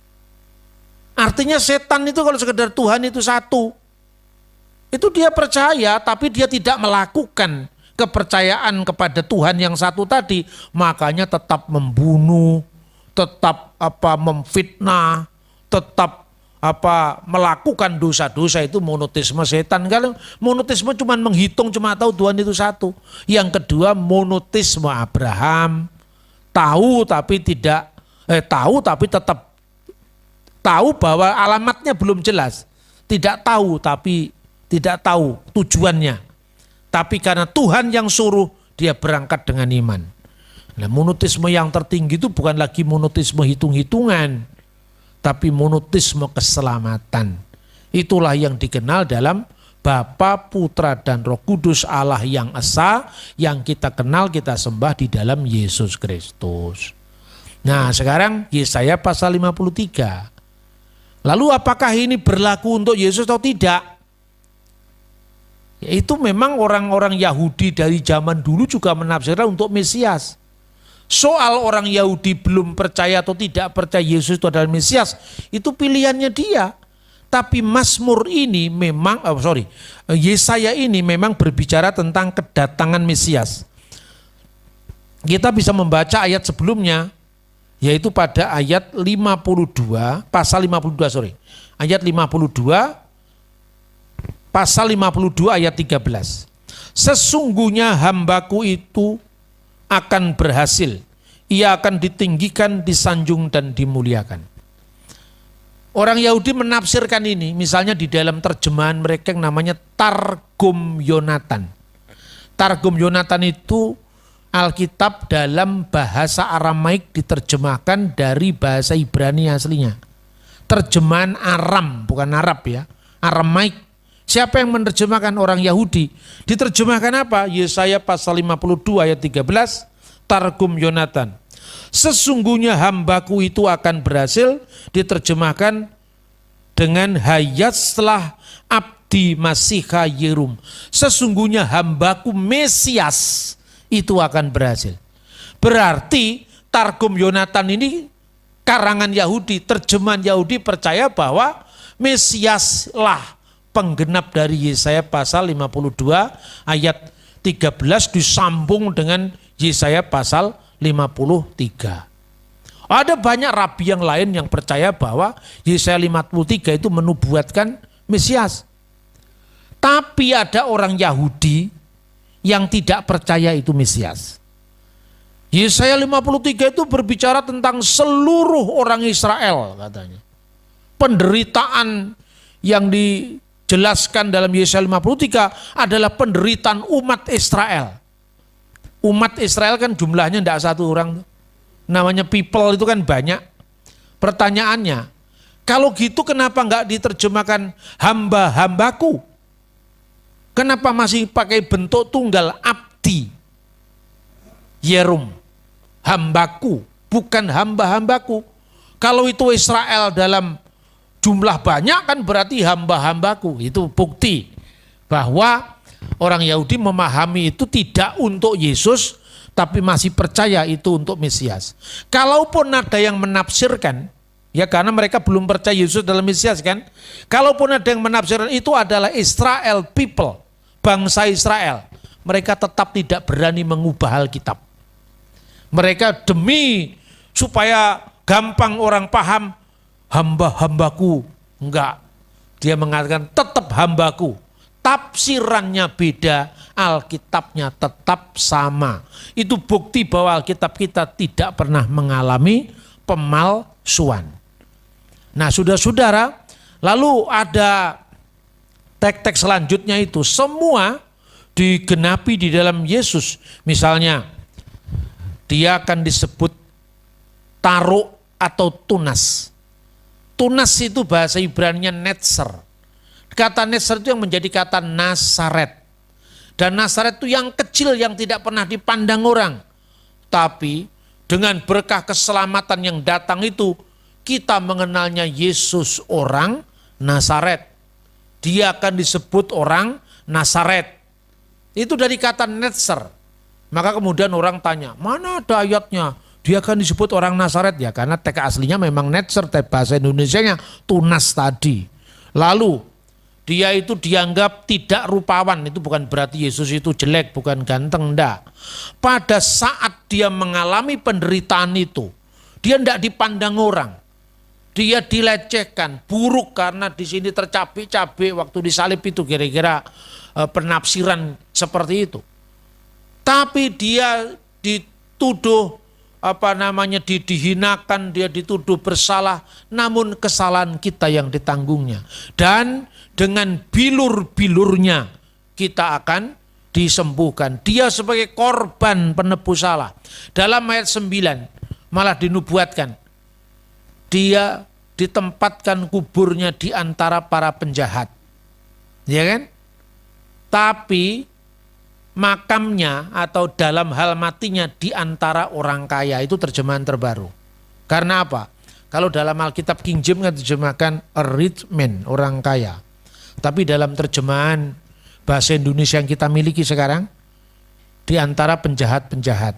Artinya setan itu kalau sekedar Tuhan itu satu. Itu dia percaya tapi dia tidak melakukan kepercayaan kepada Tuhan yang satu tadi. Makanya tetap membunuh, tetap memfitnah, tetap melakukan dosa-dosa. Itu monoteisme setan. Kalau monoteisme cuma menghitung, cuma tahu Tuhan itu satu. Yang kedua monoteisme Abraham, tahu tapi tetap Tahu bahwa alamatnya belum jelas. Tidak tahu, tapi tidak tahu tujuannya. Tapi karena Tuhan yang suruh, dia berangkat dengan iman. Nah, monoteisme yang tertinggi itu bukan lagi monoteisme hitung-hitungan, tapi monoteisme keselamatan. Itulah yang dikenal dalam Bapa, Putra, dan Roh Kudus, Allah yang esa, yang kita kenal, kita sembah di dalam Yesus Kristus. Nah, sekarang Yesaya pasal 53. Lalu apakah ini berlaku untuk Yesus atau tidak? Itu memang orang-orang Yahudi dari zaman dulu juga menafsirkan untuk Mesias. Soal orang Yahudi belum percaya atau tidak percaya Yesus itu adalah Mesias, itu pilihannya dia. Tapi Mazmur ini memang, Yesaya ini memang berbicara tentang kedatangan Mesias. Kita bisa membaca ayat sebelumnya, yaitu pada ayat 52, pasal 52, ayat 52, pasal 52 ayat 13. Sesungguhnya hambaku itu akan berhasil, ia akan ditinggikan, disanjung, dan dimuliakan. Orang Yahudi menafsirkan ini, misalnya di dalam terjemahan mereka yang namanya Targum Yonatan. Targum Yonatan itu Alkitab dalam bahasa Aramaik diterjemahkan dari bahasa Ibrani aslinya. Terjemahan Aram, bukan Arab ya, Aramaik. Siapa yang menerjemahkan? Orang Yahudi. Diterjemahkan apa? Yesaya pasal 52 ayat 13, Targum Yonatan. Sesungguhnya hambaku itu akan berhasil, diterjemahkan dengan hayatlah abdi Masiha Yerum. Sesungguhnya hambaku Mesias itu akan berhasil. Berarti Targum Yonatan ini karangan Yahudi, terjemahan Yahudi percaya bahwa Mesiaslah penggenap dari Yesaya pasal 52 ayat 13 disambung dengan Yesaya pasal 53. Ada banyak rabi yang lain yang percaya bahwa Yesaya 53 itu menubuatkan Mesias. Tapi ada orang Yahudi yang tidak percaya itu Mesias. Yesaya 53 itu berbicara tentang seluruh orang Israel katanya. Penderitaan yang dijelaskan dalam Yesaya 53 adalah penderitaan umat Israel. Umat Israel kan jumlahnya tidak satu orang. Namanya people itu kan banyak. Pertanyaannya, kalau gitu kenapa enggak diterjemahkan hamba-hambaku? Kenapa masih pakai bentuk tunggal abdi? Yerum, hambaku, bukan hamba-hambaku. Kalau itu Israel dalam jumlah banyak kan berarti hamba-hambaku. Itu bukti bahwa orang Yahudi memahami itu tidak untuk Yesus, tapi masih percaya itu untuk Mesias. Kalaupun ada yang menafsirkan, ya karena mereka belum percaya Yesus dalam Mesias kan. Kalaupun ada yang menafsirkan itu adalah Israel people, bangsa Israel, mereka tetap tidak berani mengubah Alkitab. Mereka demi supaya gampang orang paham, hamba-hambaku, enggak. Dia mengatakan tetap hambaku. Tafsirannya beda, Alkitabnya tetap sama. Itu bukti bahwa Alkitab kita tidak pernah mengalami pemalsuan. Nah, saudara-saudara, lalu ada teks-teks selanjutnya itu semua digenapi di dalam Yesus. Misalnya, dia akan disebut taruk atau tunas. Tunas itu bahasa Ibraninya netzer. Kata netzer itu yang menjadi kata Nasaret. Dan Nasaret itu yang kecil yang tidak pernah dipandang orang. Tapi dengan berkah keselamatan yang datang itu, kita mengenalnya Yesus orang Nasaret. Dia akan disebut orang Nasaret. Itu dari kata netzer. Maka kemudian orang tanya, mana ada ayatnya? Dia akan disebut orang Nasaret ya, karena teks aslinya memang netzer, teks bahasa Indonesianya tunas tadi. Lalu dia itu dianggap tidak rupawan, itu bukan berarti Yesus itu jelek, bukan ganteng, enggak. Pada saat dia mengalami penderitaan itu, dia enggak dipandang orang. Dia dilecehkan, buruk karena di sini tercabik-cabik waktu disalib itu, kira-kira penafsiran seperti itu. Tapi dia dituduh dihinakan, dia dituduh bersalah, namun kesalahan kita yang ditanggungnya. Dan dengan bilur-bilurnya kita akan disembuhkan. Dia sebagai korban penebus salah. Dalam ayat 9 malah dinubuatkan, dia ditempatkan kuburnya di antara para penjahat. Ya kan? Tapi makamnya atau dalam hal matinya di antara orang kaya, itu terjemahan terbaru. Karena apa? Kalau dalam Alkitab King James kan terjemahkan a rich man, orang kaya. Tapi dalam terjemahan bahasa Indonesia yang kita miliki sekarang, di antara penjahat-penjahat.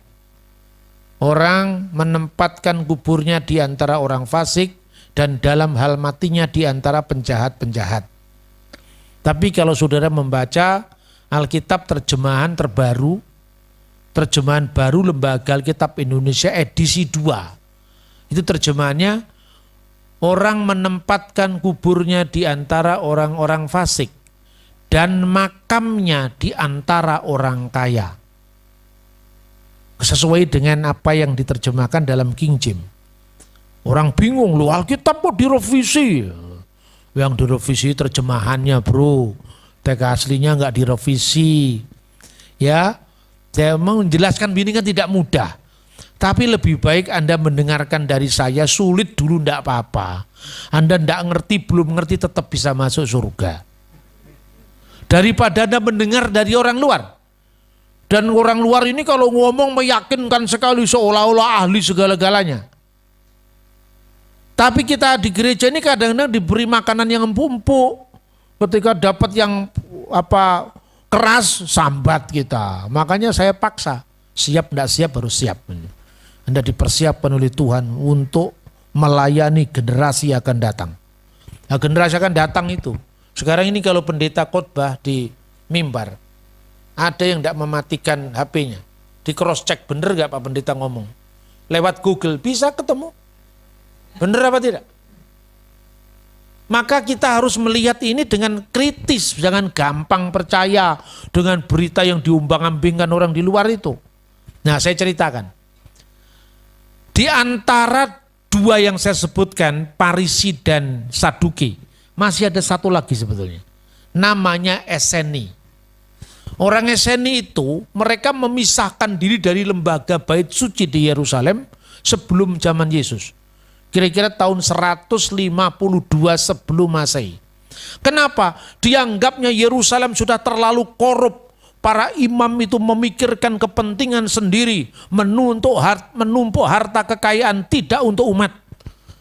Orang menempatkan kuburnya di antara orang fasik dan dalam hal matinya di antara penjahat-penjahat. Tapi kalau saudara membaca Alkitab terjemahan terbaru, terjemahan baru Lembaga Alkitab Indonesia edisi 2. Itu terjemahannya, orang menempatkan kuburnya di antara orang-orang fasik dan makamnya di antara orang kaya. Sesuai dengan apa yang diterjemahkan dalam King James. Orang bingung, loh Alkitab kok direvisi? Yang direvisi terjemahannya bro. Teks aslinya nggak direvisi, ya. Saya mau menjelaskan ini kan tidak mudah. Tapi lebih baik Anda mendengarkan dari saya, sulit dulu enggak apa-apa. Anda enggak ngerti, belum ngerti tetap bisa masuk surga. Daripada Anda mendengar dari orang luar. Dan orang luar ini kalau ngomong meyakinkan sekali seolah-olah ahli segala-galanya. Tapi kita di gereja ini kadang-kadang diberi makanan yang empuk. Ketika dapat yang keras, sambat kita. Makanya saya paksa, siap tidak siap harus siap. Anda dipersiapkan oleh Tuhan untuk melayani generasi yang akan datang. Nah, generasi akan datang itu. Sekarang ini kalau pendeta khotbah di mimbar, ada yang tidak mematikan HP-nya. Di cross check, bener gak Pak Pendeta ngomong? Lewat Google bisa ketemu. Bener apa tidak? Maka kita harus melihat ini dengan kritis, jangan gampang percaya dengan berita yang diumbang-ambingkan orang di luar itu. Nah, saya ceritakan. Di antara dua yang saya sebutkan, Parisi dan Saduki, masih ada satu lagi sebetulnya. Namanya Eseni. Orang Eseni itu, mereka memisahkan diri dari lembaga bait suci di Yerusalem sebelum zaman Yesus. Kira-kira tahun 152 sebelum Masehi. Kenapa? Dianggapnya Yerusalem sudah terlalu korup. Para imam itu memikirkan kepentingan sendiri, menumpuk harta kekayaan tidak untuk umat.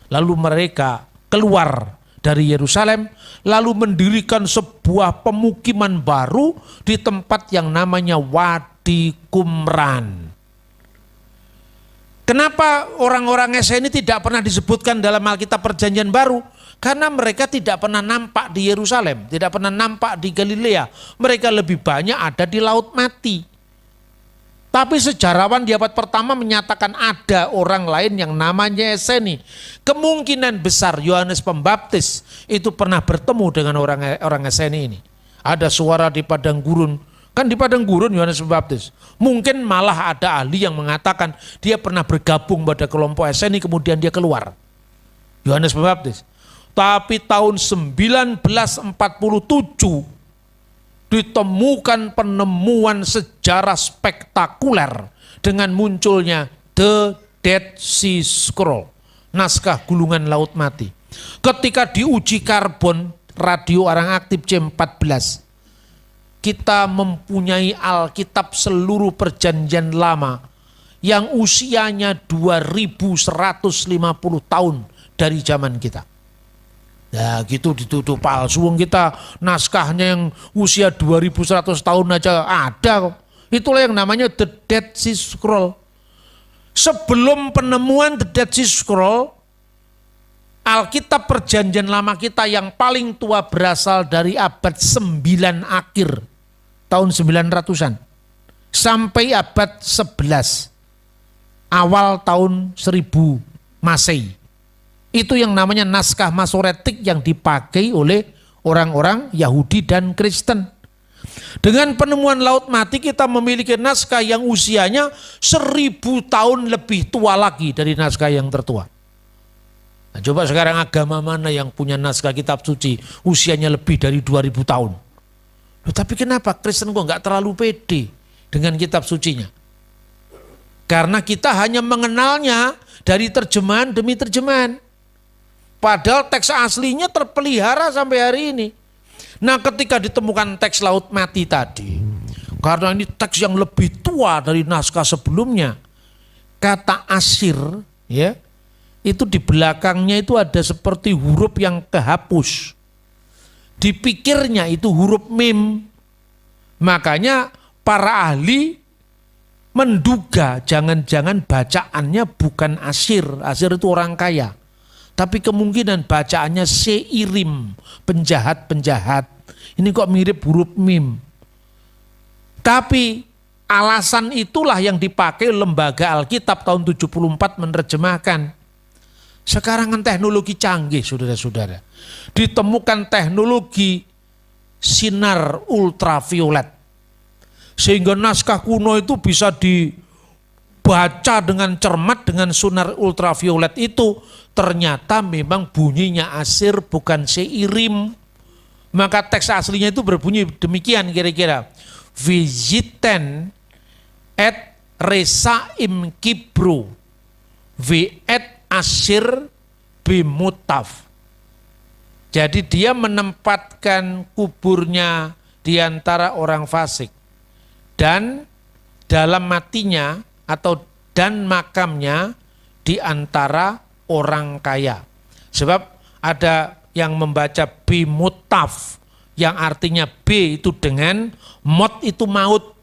Lalu mereka keluar dari Yerusalem, lalu mendirikan sebuah pemukiman baru di tempat yang namanya Wadi Qumran. Kenapa orang-orang Eseni tidak pernah disebutkan dalam Alkitab Perjanjian Baru? Karena mereka tidak pernah nampak di Yerusalem, tidak pernah nampak di Galilea. Mereka lebih banyak ada di Laut Mati. Tapi sejarawan di abad pertama menyatakan ada orang lain yang namanya Eseni. Kemungkinan besar Yohanes Pembaptis itu pernah bertemu dengan orang Eseni ini. Ada suara di padang gurun. Kan di padang gurun Yohanes Pembaptis. Mungkin malah ada ahli yang mengatakan dia pernah bergabung pada kelompok Eseni kemudian dia keluar. Yohanes Pembaptis. Tapi tahun 1947 ditemukan penemuan sejarah spektakuler dengan munculnya The Dead Sea Scroll, naskah gulungan Laut Mati. Ketika diuji karbon radio orang aktif C14, kita mempunyai Alkitab seluruh Perjanjian Lama yang usianya 2150 tahun dari zaman kita. Ya gitu dituduh palsu, kita naskahnya yang usia 2100 tahun aja ada kok. Itulah yang namanya The Dead Sea Scroll. Sebelum penemuan The Dead Sea Scroll, Alkitab Perjanjian Lama kita yang paling tua berasal dari abad 9 akhir. Tahun 900-an sampai abad 11 awal tahun 1000 Masehi. Itu yang namanya naskah Masoretik yang dipakai oleh orang-orang Yahudi dan Kristen. Dengan penemuan Laut Mati kita memiliki naskah yang usianya 1000 tahun lebih tua lagi dari naskah yang tertua. Nah, coba sekarang agama mana yang punya naskah kitab suci usianya lebih dari 2000 tahun? Loh, tapi kenapa Kristen kok nggak terlalu pede dengan kitab sucinya? Karena kita hanya mengenalnya dari terjemahan demi terjemahan. Padahal teks aslinya terpelihara sampai hari ini. Nah, ketika ditemukan teks Laut Mati tadi, karena ini teks yang lebih tua dari naskah sebelumnya, kata Asir, ya, itu di belakangnya itu ada seperti huruf yang kehapus. Dipikirnya itu huruf mim. Makanya para ahli menduga jangan-jangan bacaannya bukan Asir. Asir itu orang kaya. Tapi kemungkinan bacaannya Seirim, penjahat-penjahat. Ini kok mirip huruf mim. Tapi alasan itulah yang dipakai lembaga Alkitab tahun 74 menerjemahkan. Sekarang kan teknologi canggih, saudara-saudara. Ditemukan teknologi sinar ultraviolet. Sehingga naskah kuno itu bisa dibaca dengan cermat dengan sinar ultraviolet itu. Ternyata memang bunyinya Asir bukan Seirim. Maka teks aslinya itu berbunyi demikian kira-kira. Visiten et resaim kibru vi et Asir bimutaf. Jadi dia menempatkan kuburnya di antara orang fasik. Dan dalam matinya atau dan makamnya di antara orang kaya. Sebab ada yang membaca bimutaf yang artinya B itu dengan, mot itu maut.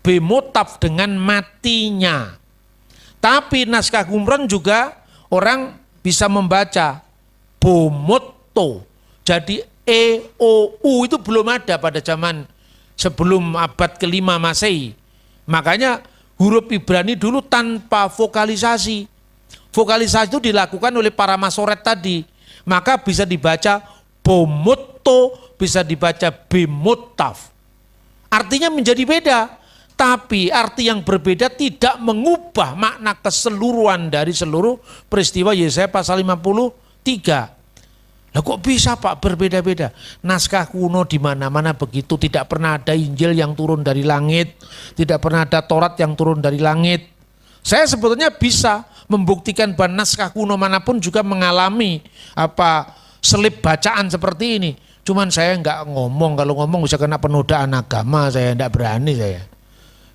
Bimutaf dengan matinya. Tapi naskah Qumran juga orang bisa membaca bomotto. Jadi EOU itu belum ada pada zaman sebelum abad ke-5 Masehi. Makanya huruf Ibrani dulu tanpa vokalisasi. Vokalisasi itu dilakukan oleh para masoret tadi. Maka bisa dibaca bomotto, bisa dibaca bimutaf. Artinya menjadi beda. Tapi arti yang berbeda tidak mengubah makna keseluruhan dari seluruh peristiwa Yesaya pasal 53. Lah kok bisa Pak berbeda-beda? Naskah kuno di mana-mana begitu, tidak pernah ada Injil yang turun dari langit, tidak pernah ada Taurat yang turun dari langit. Saya sebetulnya bisa membuktikan bahwa naskah kuno manapun juga mengalami selip bacaan seperti ini. Cuman saya enggak ngomong, kalau ngomong bisa kena penodaan agama, saya enggak berani saya.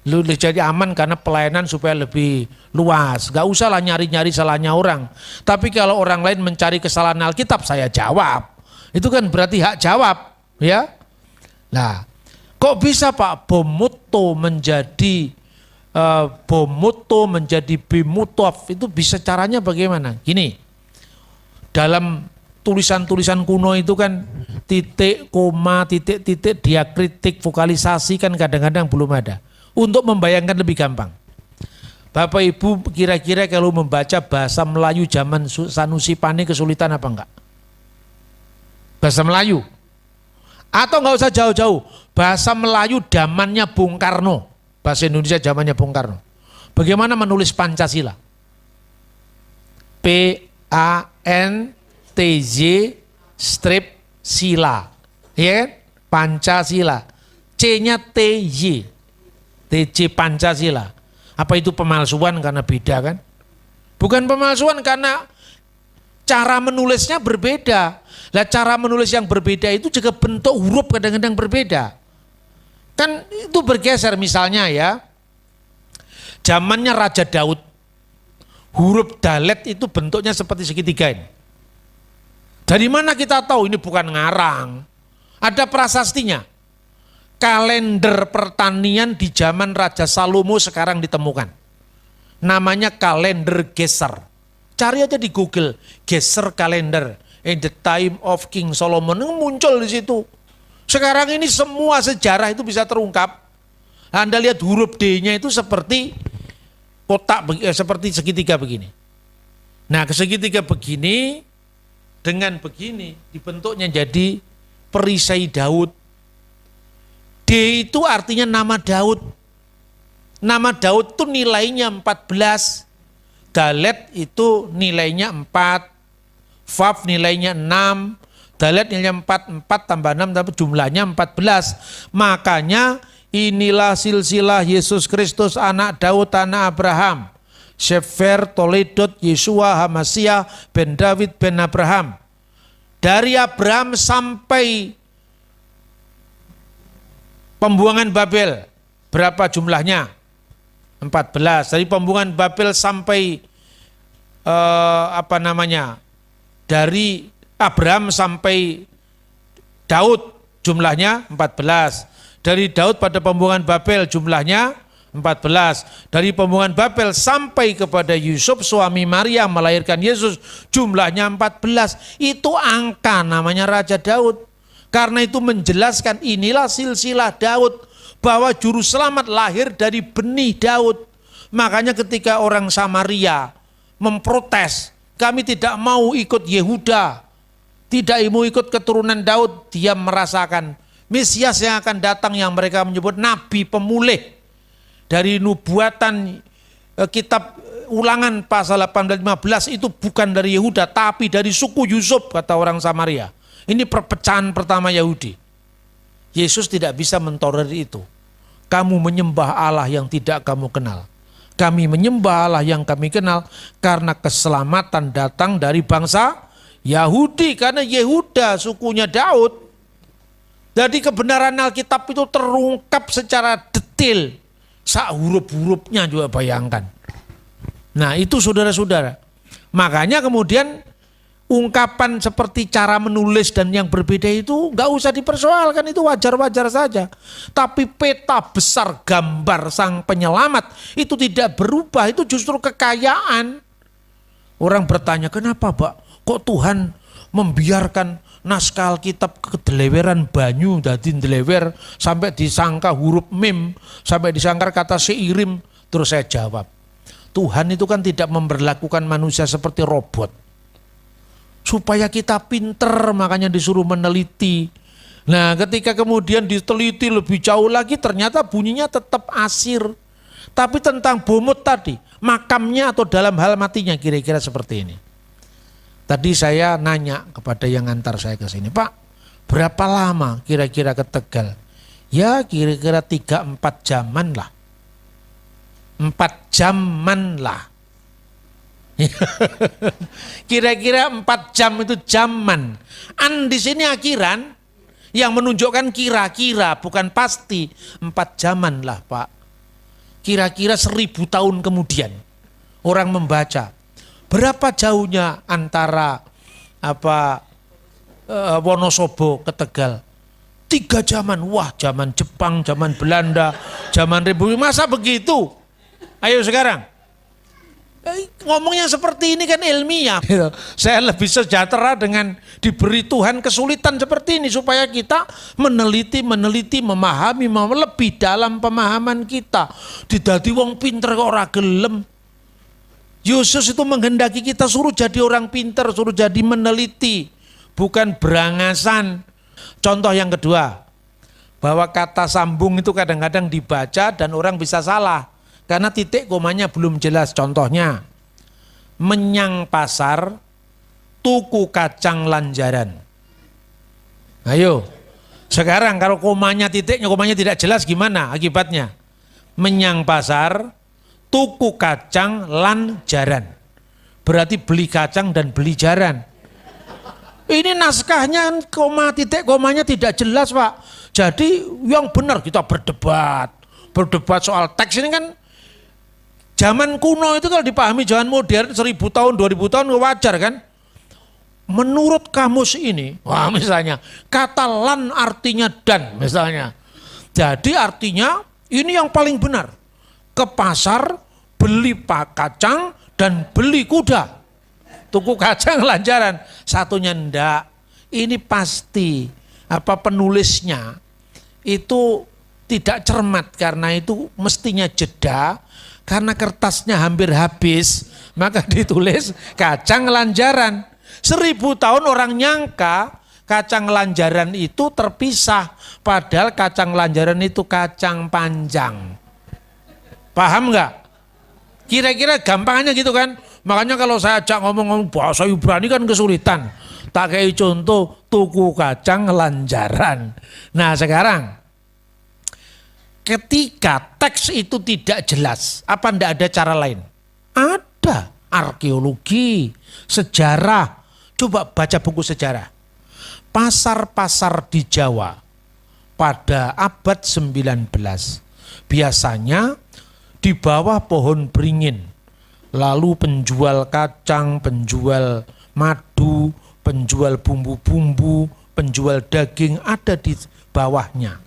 Lu jadi aman karena pelayanan supaya lebih luas. Gak usah lah nyari-nyari salahnya orang. Tapi kalau orang lain mencari kesalahan Alkitab, saya jawab. Itu kan berarti hak jawab, ya. Nah, kok bisa Pak bomotto menjadi bimutaf? Itu bisa caranya bagaimana? Gini, dalam tulisan-tulisan kuno itu kan titik, koma, titik-titik, diakritik, vokalisasi kan kadang-kadang belum ada. Untuk membayangkan lebih gampang, Bapak Ibu kira-kira kalau membaca bahasa Melayu zaman Sanusi Pane kesulitan apa enggak? Bahasa Melayu. Atau enggak usah jauh-jauh, bahasa Melayu zamannya Bung Karno, bahasa Indonesia zamannya Bung Karno. Bagaimana menulis Pancasila? PANTJ strip sila. Ya kan? Pancasila. C-nya TY. TJ Pancasila. Apa itu pemalsuan karena beda kan? Bukan pemalsuan karena cara menulisnya berbeda. Lah cara menulis yang berbeda itu juga bentuk huruf kadang-kadang berbeda. Kan itu bergeser misalnya ya. Zamannya Raja Daud. Huruf dalet itu bentuknya seperti segitiga ini. Dari mana kita tahu ini bukan ngarang? Ada prasastinya. Kalender pertanian di zaman Raja Salomo sekarang ditemukan. Namanya kalender Geser. Cari aja di Google, Geser kalender. In the time of King Solomon, muncul di situ. Sekarang ini semua sejarah itu bisa terungkap. Anda lihat huruf D-nya itu seperti kotak, seperti segitiga begini. Nah, segitiga begini dengan begini dibentuknya jadi perisai Daud. D itu artinya nama Daud. Nama Daud itu nilainya 14. Dalet itu nilainya 4. Vav nilainya 6. Dalet nilainya 4. 4 tambah 6 tapi jumlahnya 14. Makanya inilah silsilah Yesus Kristus anak Daud anak Abraham. Shefer Toledot Yesua Hamasia ben David ben Abraham. Dari Abraham sampai pembuangan Babel. Berapa jumlahnya? 14. Dari pembuangan Babel sampai dari Abraham sampai Daud jumlahnya 14. Dari Daud pada pembuangan Babel jumlahnya 14. Dari pembuangan Babel sampai kepada Yusuf suami Maria melahirkan Yesus jumlahnya 14. Itu angka namanya Raja Daud. Karena itu menjelaskan inilah silsilah Daud, bahwa juru selamat lahir dari benih Daud. Makanya ketika orang Samaria memprotes, kami tidak mau ikut Yehuda, tidak mau ikut keturunan Daud, dia merasakan Mesias yang akan datang yang mereka menyebut nabi pemulih. Dari nubuatan kitab Ulangan pasal 18-15 itu bukan dari Yehuda tapi dari suku Yusuf, kata orang Samaria. Ini perpecahan pertama Yahudi. Yesus tidak bisa mentolerir itu. Kamu menyembah Allah yang tidak kamu kenal. Kami menyembah Allah yang kami kenal karena keselamatan datang dari bangsa Yahudi. Karena Yehuda sukunya Daud. Jadi kebenaran Alkitab itu terungkap secara detail. Sak huruf-hurufnya juga bayangkan. Nah itu saudara-saudara. Makanya kemudian ungkapan seperti cara menulis dan yang berbeda itu nggak usah dipersoalkan, itu wajar-wajar saja. Tapi peta besar gambar sang penyelamat itu tidak berubah, itu justru kekayaan. Orang bertanya, kenapa Pak? Kok Tuhan membiarkan naskah Alkitab kedeleweran banyu dadi delewer sampai disangka huruf mim, sampai disangka kata seirim? Terus saya jawab, Tuhan itu kan tidak memperlakukan manusia seperti robot. Supaya kita pinter makanya disuruh meneliti. Nah ketika kemudian diteliti lebih jauh lagi ternyata bunyinya tetap asir. Tapi tentang bomut tadi, makamnya atau dalam hal matinya kira-kira seperti ini. Tadi saya nanya kepada yang ngantar saya ke sini, Pak berapa lama kira-kira ke Tegal? Ya kira-kira 3-4 jaman lah. 4 jaman lah. Kira-kira 4 jam itu zaman. Di sini akhiran yang menunjukkan kira-kira bukan pasti. 4 jaman lah Pak. Kira-kira 1000 tahun kemudian orang membaca. Berapa jauhnya antara Wonosobo ke Tegal? 3 zaman. Wah, zaman Jepang, zaman Belanda, zaman Republik. Masa begitu? Ayo sekarang. Ngomongnya seperti ini kan ilmiah. Saya lebih sejahtera dengan diberi Tuhan kesulitan seperti ini supaya kita meneliti, memahami, lebih dalam pemahaman kita. Didadi wong pinter kok ora gelem. Yesus itu menghendaki kita suruh jadi orang pinter, suruh jadi meneliti, bukan berangasan. Contoh yang kedua, bahwa kata sambung itu kadang-kadang dibaca dan orang bisa salah. Karena titik komanya belum jelas. Contohnya, menyang pasar, tuku kacang lanjaran. Ayo, sekarang kalau komanya tidak jelas gimana akibatnya? Menyang pasar, tuku kacang lanjaran. Berarti beli kacang dan beli jaran. Ini naskahnya koma titik komanya tidak jelas Pak. Jadi yang benar kita berdebat soal teks ini kan. Zaman kuno itu kalau dipahami zaman modern 1000 tahun, 2000 tahun wajar kan? Menurut kamus ini, wah misalnya kata lan artinya dan misalnya. Jadi artinya ini yang paling benar. Ke pasar beli kacang dan beli kuda. Tuku kacang lanjaran. Satunya ndak. Ini pasti penulisnya itu tidak cermat karena itu mestinya jeda. Karena kertasnya hampir habis, maka ditulis kacang lanjaran. 1000 tahun orang nyangka kacang lanjaran itu terpisah, padahal kacang lanjaran itu kacang panjang. Paham nggak? Kira-kira gampangnya gitu kan? Makanya kalau saya ajak ngomong-ngomong bahasa Ibrani kan kesulitan. Tak kayak contoh tuku kacang lanjaran. Nah sekarang, ketika teks itu tidak jelas, apa ndak ada cara lain? Ada, arkeologi, sejarah. Coba baca buku sejarah. Pasar-pasar di Jawa pada abad 19 biasanya di bawah pohon beringin, lalu penjual kacang, penjual madu, penjual bumbu-bumbu, penjual daging ada di bawahnya.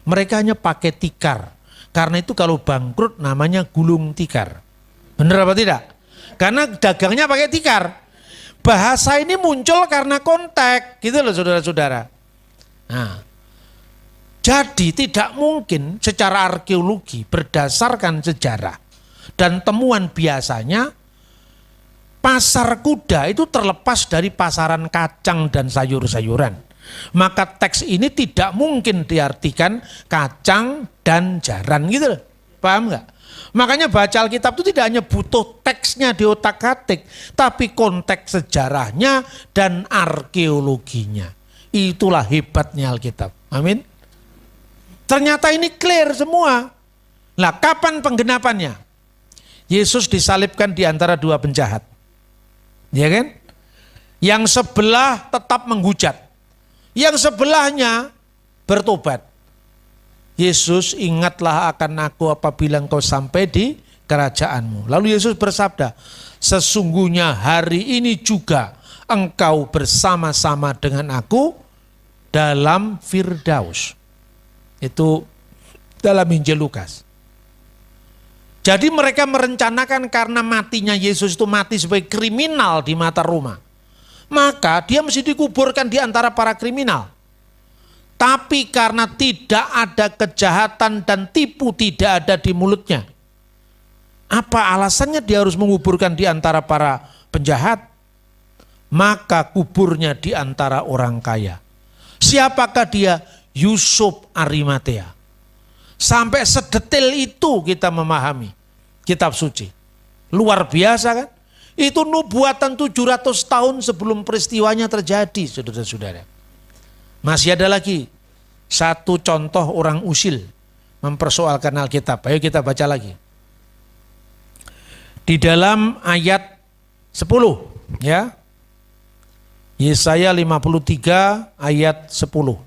Mereka hanya pakai tikar, karena itu kalau bangkrut namanya gulung tikar. Benar apa tidak? Karena dagangnya pakai tikar. Bahasa ini muncul karena konteks, gitu loh saudara-saudara. Nah, jadi tidak mungkin secara arkeologi berdasarkan sejarah dan temuan biasanya pasar kuda itu terlepas dari pasaran kacang dan sayur-sayuran. Maka teks ini tidak mungkin diartikan kacang dan jaran gitu loh. Paham nggak? Makanya baca Alkitab itu tidak hanya butuh teksnya di otak-atik, tapi konteks sejarahnya dan arkeologinya. Itulah hebatnya Alkitab. Amin. Ternyata ini clear semua. Nah, kapan penggenapannya? Yesus disalibkan di antara dua penjahat. Ya kan? Yang sebelah tetap menghujat. Yang sebelahnya bertobat. Yesus, ingatlah akan aku apabila engkau sampai di kerajaanmu. Lalu Yesus bersabda, sesungguhnya hari ini juga engkau bersama-sama dengan aku dalam Firdaus. Itu dalam Injil Lukas. Jadi mereka merencanakan karena matinya Yesus itu mati sebagai kriminal di mata Roma. Maka dia mesti dikuburkan di antara para kriminal. Tapi karena tidak ada kejahatan dan tipu tidak ada di mulutnya. Apa alasannya dia harus menguburkan di antara para penjahat? Maka kuburnya di antara orang kaya. Siapakah dia? Yusuf Arimatea. Sampai sedetil itu kita memahami kitab suci. Luar biasa kan? Itu nubuatan 700 tahun sebelum peristiwanya terjadi, saudara-saudara. Masih ada lagi satu contoh orang usil mempersoalkan Alkitab. Ayo kita baca lagi. Di dalam ayat 10 ya. Yesaya 53 ayat 10.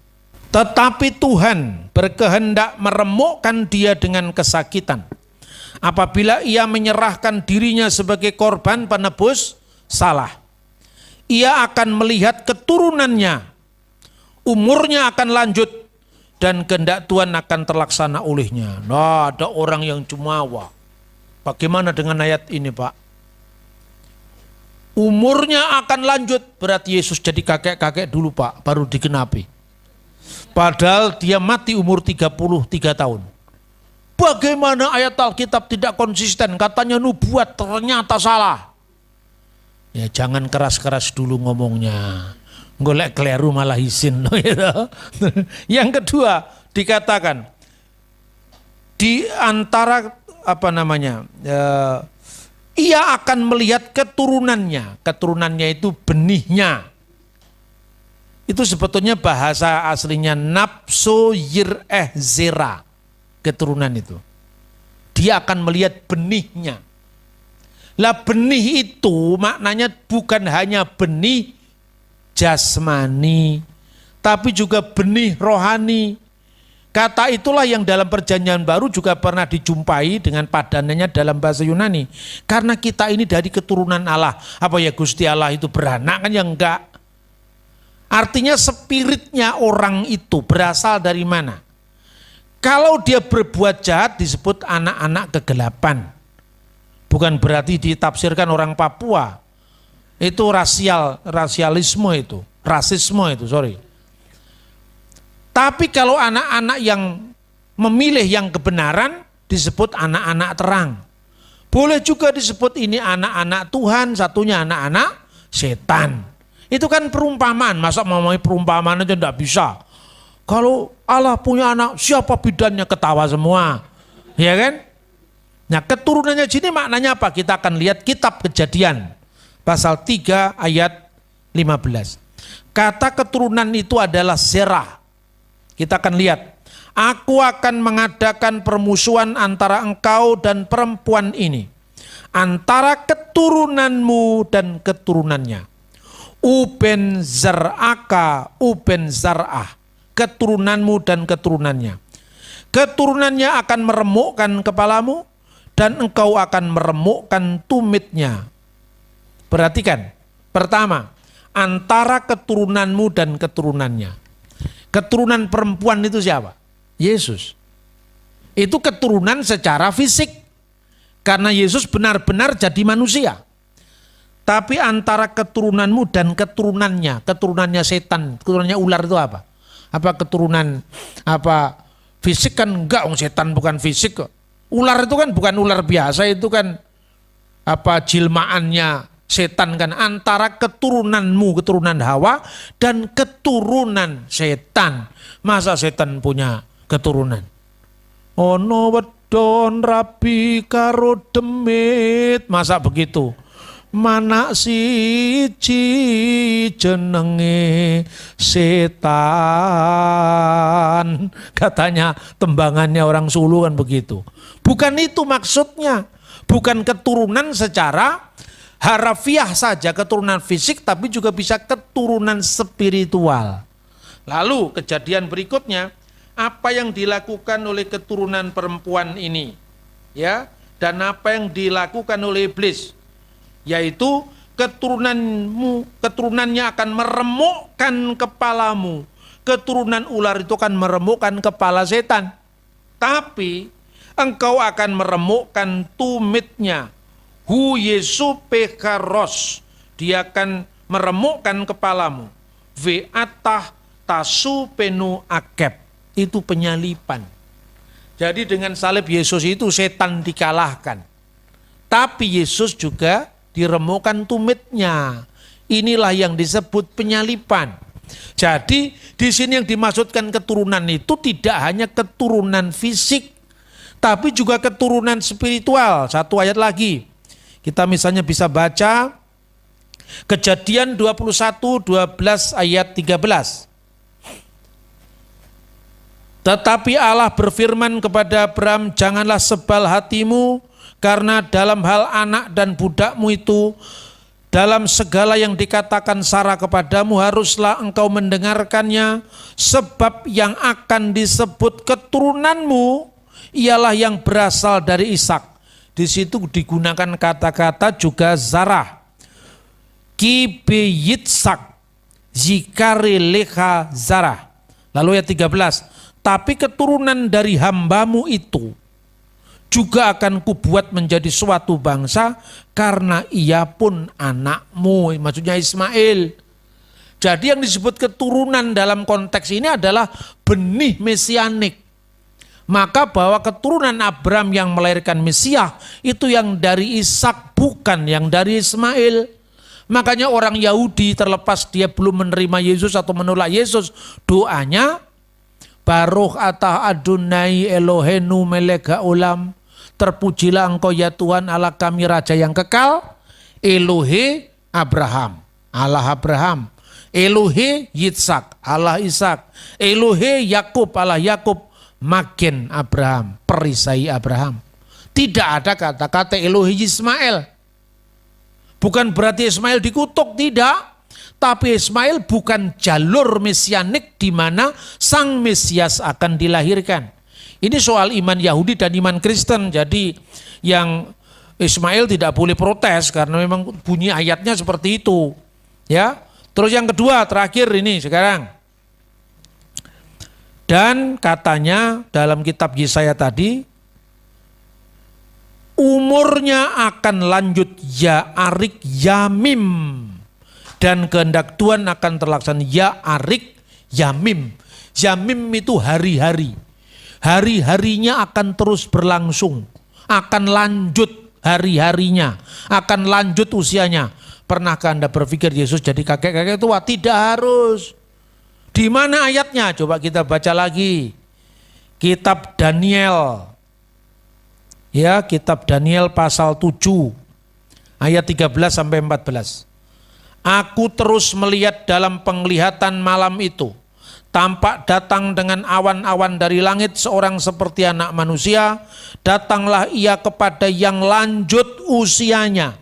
Tetapi Tuhan berkehendak meremukkan dia dengan kesakitan. Apabila ia menyerahkan dirinya sebagai korban penebus salah. Ia akan melihat keturunannya. Umurnya akan lanjut dan kehendak Tuhan akan terlaksana olehnya. Nah, ada orang yang jumawa. Bagaimana dengan ayat ini, Pak? Umurnya akan lanjut, berarti Yesus jadi kakek-kakek dulu, Pak, baru digenapi. Padahal dia mati umur 33 tahun. Bagaimana ayat Alkitab tidak konsisten? Katanya nubuat, ternyata salah. Ya jangan keras-keras dulu ngomongnya. Golek keliru malah izin. Yang kedua dikatakan di antara ia akan melihat keturunannya. Keturunannya itu benihnya. Itu sebetulnya bahasa aslinya nafsu yireh zera. Keturunan itu. Dia akan melihat benihnya. Lah benih itu maknanya bukan hanya benih jasmani, tapi juga benih rohani. Kata itulah yang dalam perjanjian baru juga pernah dijumpai dengan padanannya dalam bahasa Yunani. Karena kita ini dari keturunan Allah. Apa ya Gusti Allah itu beranak kan ya enggak. Artinya spiritnya orang itu berasal dari mana? Kalau dia berbuat jahat disebut anak-anak kegelapan. Bukan berarti ditafsirkan orang Papua. Itu rasialisme itu, rasisme itu, sorry. Tapi kalau anak-anak yang memilih yang kebenaran disebut anak-anak terang. Boleh juga disebut ini anak-anak Tuhan, satunya anak-anak setan. Itu kan perumpamaan, masa ngomongin perumpamaan aja enggak bisa. Kalau Allah punya anak, siapa bidannya, ketawa semua. Ya kan? Nah, keturunannya jin maknanya apa? Kita akan lihat kitab Kejadian pasal 3 ayat 15. Kata keturunan itu adalah Zerah. Kita akan lihat. Aku akan mengadakan permusuhan antara engkau dan perempuan ini, antara keturunanmu dan keturunannya. Uben zar'aka, uben zar'ah, keturunanmu dan keturunannya. Keturunannya akan meremukkan kepalamu dan engkau akan meremukkan tumitnya. Perhatikan, pertama, antara keturunanmu dan keturunannya. Keturunan perempuan itu siapa? Yesus. Itu keturunan secara fisik, karena Yesus benar-benar jadi manusia. Tapi antara keturunanmu dan keturunannya setan, keturunannya ular itu apa? Apa keturunan apa fisik? Kan enggak, setan bukan fisik kok. Ular itu kan bukan ular biasa, itu kan apa jilmaannya setan kan. Antara keturunanmu, keturunan Hawa, dan keturunan setan. Masa setan punya keturunan? Ono wedon rabi karo demit, masa begitu? Mana siji jenenge setan, katanya tembangannya orang Sulu kan begitu. Bukan itu maksudnya, bukan keturunan secara harafiah saja, keturunan fisik, tapi juga bisa keturunan spiritual. Lalu kejadian berikutnya, apa yang dilakukan oleh keturunan perempuan ini, ya, dan apa yang dilakukan oleh iblis, yaitu keturunannya akan meremukkan kepalamu. Keturunan ular itu akan meremukkan kepala setan, tapi engkau akan meremukkan tumitnya. Hu Yesu pekaros, dia akan meremukkan kepalamu. Ve'atah tasu penu akep, itu penyalipan. Jadi dengan salib Yesus itu setan dikalahkan, tapi Yesus juga diremukkan tumitnya. Inilah yang disebut penyalipan. Jadi di sini yang dimaksudkan keturunan itu tidak hanya keturunan fisik, tapi juga keturunan spiritual. Satu ayat lagi, kita misalnya bisa baca Kejadian 21:12 ayat 13. Tetapi Allah berfirman kepada Abraham, janganlah sebal hatimu, karena dalam hal anak dan budakmu itu, dalam segala yang dikatakan Sarah kepadamu, haruslah engkau mendengarkannya, sebab yang akan disebut keturunanmu ialah yang berasal dari Ishak. Di situ digunakan kata-kata juga Zarah. Ki be Yitzhak, zikari leha Zarah. Lalu ayat 13, tapi keturunan dari hambamu itu juga akan kubuat menjadi suatu bangsa, karena ia pun anakmu, maksudnya Ismail. Jadi yang disebut keturunan dalam konteks ini adalah benih mesianik. Maka bahwa keturunan Abraham yang melahirkan Mesias itu yang dari Ishak, bukan yang dari Ismail. Makanya orang Yahudi, terlepas dia belum menerima Yesus atau menolak Yesus, doanya Baruch atah Adonai Elohenu melek haolam, terpujilah engkau ya Tuhan Allah kami Raja yang kekal, Elohe Abraham, Allah Abraham, Elohe Yitzhak, Allah Ishak, Elohe Yakub, Allah Yakub, Magen Abraham, perisai Abraham. Tidak ada kata-kata Elohe Ismail. Bukan berarti Ismail dikutuk, tidak. Tapi Ismail bukan jalur mesianik di mana sang Mesias akan dilahirkan. Ini soal iman Yahudi dan iman Kristen. Jadi yang Ismail tidak boleh protes karena memang bunyi ayatnya seperti itu. Ya. Terus yang kedua, terakhir ini sekarang. Dan katanya dalam kitab Yesaya tadi, umurnya akan lanjut ya arik yamim, dan kehendak Tuhan akan terlaksana ya arik yamim. Yamim itu hari-hari. Hari-harinya akan terus berlangsung, akan lanjut hari-harinya, akan lanjut usianya. Pernahkah Anda berpikir Yesus jadi kakek-kakek tua? Tidak harus. Di mana ayatnya? Coba kita baca lagi. Kitab Daniel. Ya, kitab Daniel pasal 7 ayat 13 sampai 14. Aku terus melihat dalam penglihatan malam itu, tampak datang dengan awan-awan dari langit seorang seperti anak manusia. Datanglah ia kepada yang lanjut usianya.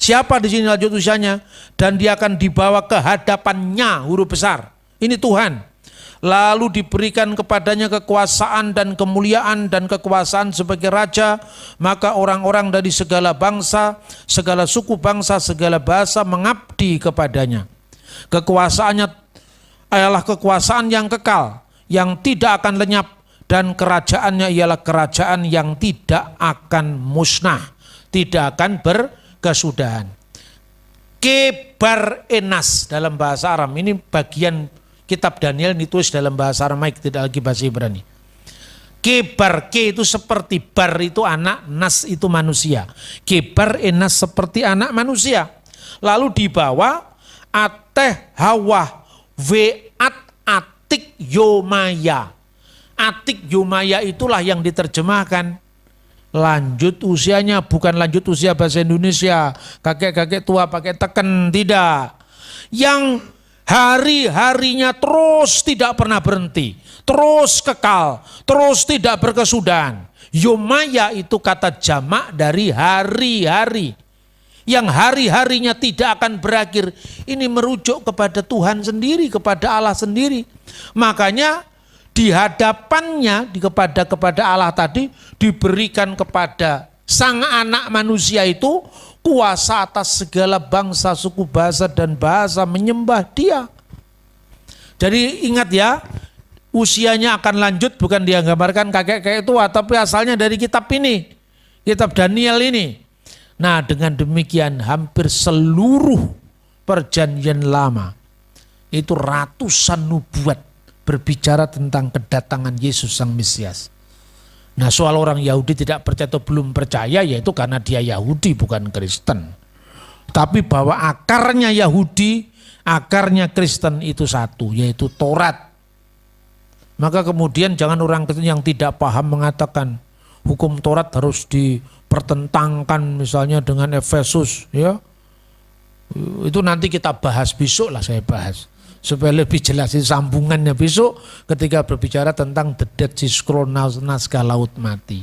Siapa di sini lanjut usianya? Dan dia akan dibawa ke hadapannya, huruf besar. Ini Tuhan. Lalu diberikan kepadanya kekuasaan dan kemuliaan dan kekuasaan sebagai raja. Maka orang-orang dari segala bangsa, segala suku bangsa, segala bahasa mengabdi kepadanya. Kekuasaannya adalah kekuasaan yang kekal, yang tidak akan lenyap, dan kerajaannya ialah kerajaan yang tidak akan musnah, tidak akan berkesudahan. Kebar enas dalam bahasa Aram, ini bagian kitab Daniel ditulis dalam bahasa Aramaik, tidak lagi bahasa Ibrani. Kebar, ke itu seperti, bar itu anak, nas itu manusia. Kebar enas seperti anak manusia. Lalu dibawa ateh hawah ve'at atik yomaya. Atik yomaya itulah yang diterjemahkan lanjut usianya, bukan lanjut usia bahasa Indonesia. Kakek-kakek tua pakai teken, tidak. Yang hari-harinya terus tidak pernah berhenti, terus kekal, terus tidak berkesudahan. Yomaya itu kata jamak dari hari-hari. Yang hari-harinya tidak akan berakhir. Ini merujuk kepada Tuhan sendiri, kepada Allah sendiri. Makanya di hadapannya, kepada Allah tadi, diberikan kepada sang anak manusia itu kuasa atas segala bangsa, suku, bahasa, dan bahasa menyembah dia. Jadi ingat ya, usianya akan lanjut, bukan dia gambarkan kakek-kakek tua, tapi asalnya dari kitab ini, kitab Daniel ini. Nah, dengan demikian hampir seluruh perjanjian lama, itu ratusan nubuat berbicara tentang kedatangan Yesus Sang Mesias. Nah, soal orang Yahudi tidak percaya atau belum percaya, yaitu karena dia Yahudi bukan Kristen. Tapi bahwa akarnya Yahudi, akarnya Kristen itu satu, yaitu Taurat. Maka kemudian jangan orang Kristen yang tidak paham mengatakan hukum Taurat harus dipertentangkan misalnya dengan Efesus, ya. Itu nanti kita bahas besok lah, saya bahas. Supaya lebih jelas sambungannya besok ketika berbicara tentang the Dead Sea Scroll, naskah laut mati.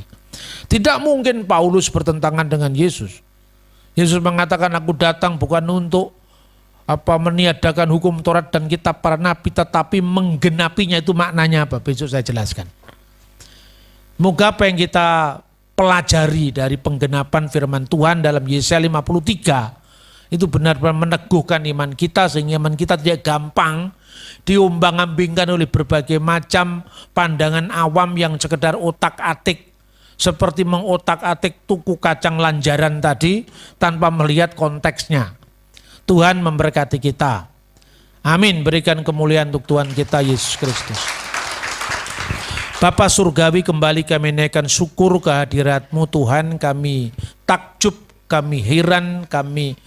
Tidak mungkin Paulus bertentangan dengan Yesus. Yesus mengatakan aku datang bukan untuk meniadakan hukum Taurat dan kitab para nabi, tetapi menggenapinya. Itu maknanya apa? Besok saya jelaskan. Moga apa yang kita pelajari dari penggenapan firman Tuhan dalam Yesaya 53 itu benar-benar meneguhkan iman kita, sehingga iman kita tidak gampang diombang-ambingkan oleh berbagai macam pandangan awam yang sekedar otak-atik, seperti mengotak-atik tuku kacang lanjaran tadi tanpa melihat konteksnya. Tuhan memberkati kita. Amin. Berikan kemuliaan untuk Tuhan kita Yesus Kristus. Bapa Surgawi, kembali kami naikkan syukur kehadirat-Mu Tuhan. Kami takjub, kami heran, kami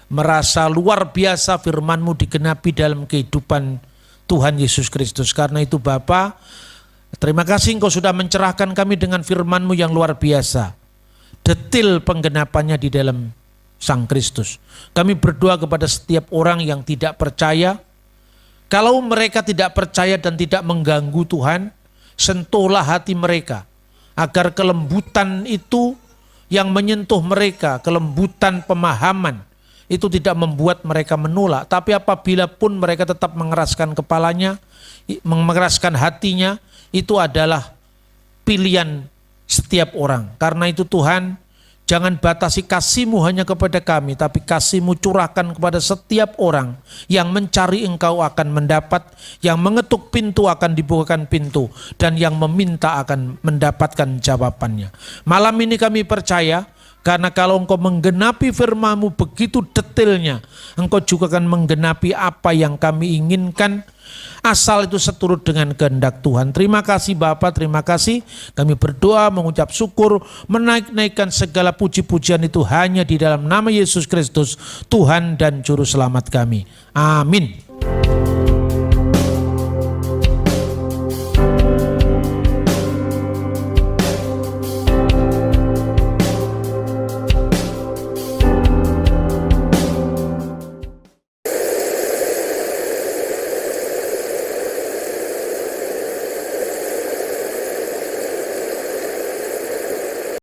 merasa luar biasa firman-Mu digenapi dalam kehidupan Tuhan Yesus Kristus. Karena itu Bapa, terima kasih Engkau sudah mencerahkan kami dengan firman-Mu yang luar biasa. Detil penggenapannya di dalam Sang Kristus. Kami berdoa kepada setiap orang yang tidak percaya. Kalau mereka tidak percaya dan tidak mengganggu Tuhan, sentuhlah hati mereka. Agar kelembutan itu yang menyentuh mereka, kelembutan pemahaman, itu tidak membuat mereka menolak. Tapi apabila pun mereka tetap mengeraskan kepalanya, mengeraskan hatinya, itu adalah pilihan setiap orang. Karena itu Tuhan, jangan batasi kasih-Mu hanya kepada kami, tapi kasih-Mu curahkan kepada setiap orang. Yang mencari Engkau akan mendapat, yang mengetuk pintu akan dibukakan pintu, dan yang meminta akan mendapatkan jawabannya. Malam ini kami percaya, Karena kalau engkau menggenapi firman-Mu begitu detailnya, engkau juga akan menggenapi apa yang kami inginkan, asal itu seturut dengan kehendak Tuhan. Terima kasih Bapa, terima kasih. Kami berdoa, mengucap syukur, menaik-naikkan segala puji-pujian itu hanya di dalam nama Yesus Kristus, Tuhan dan Juru Selamat kami. Amin.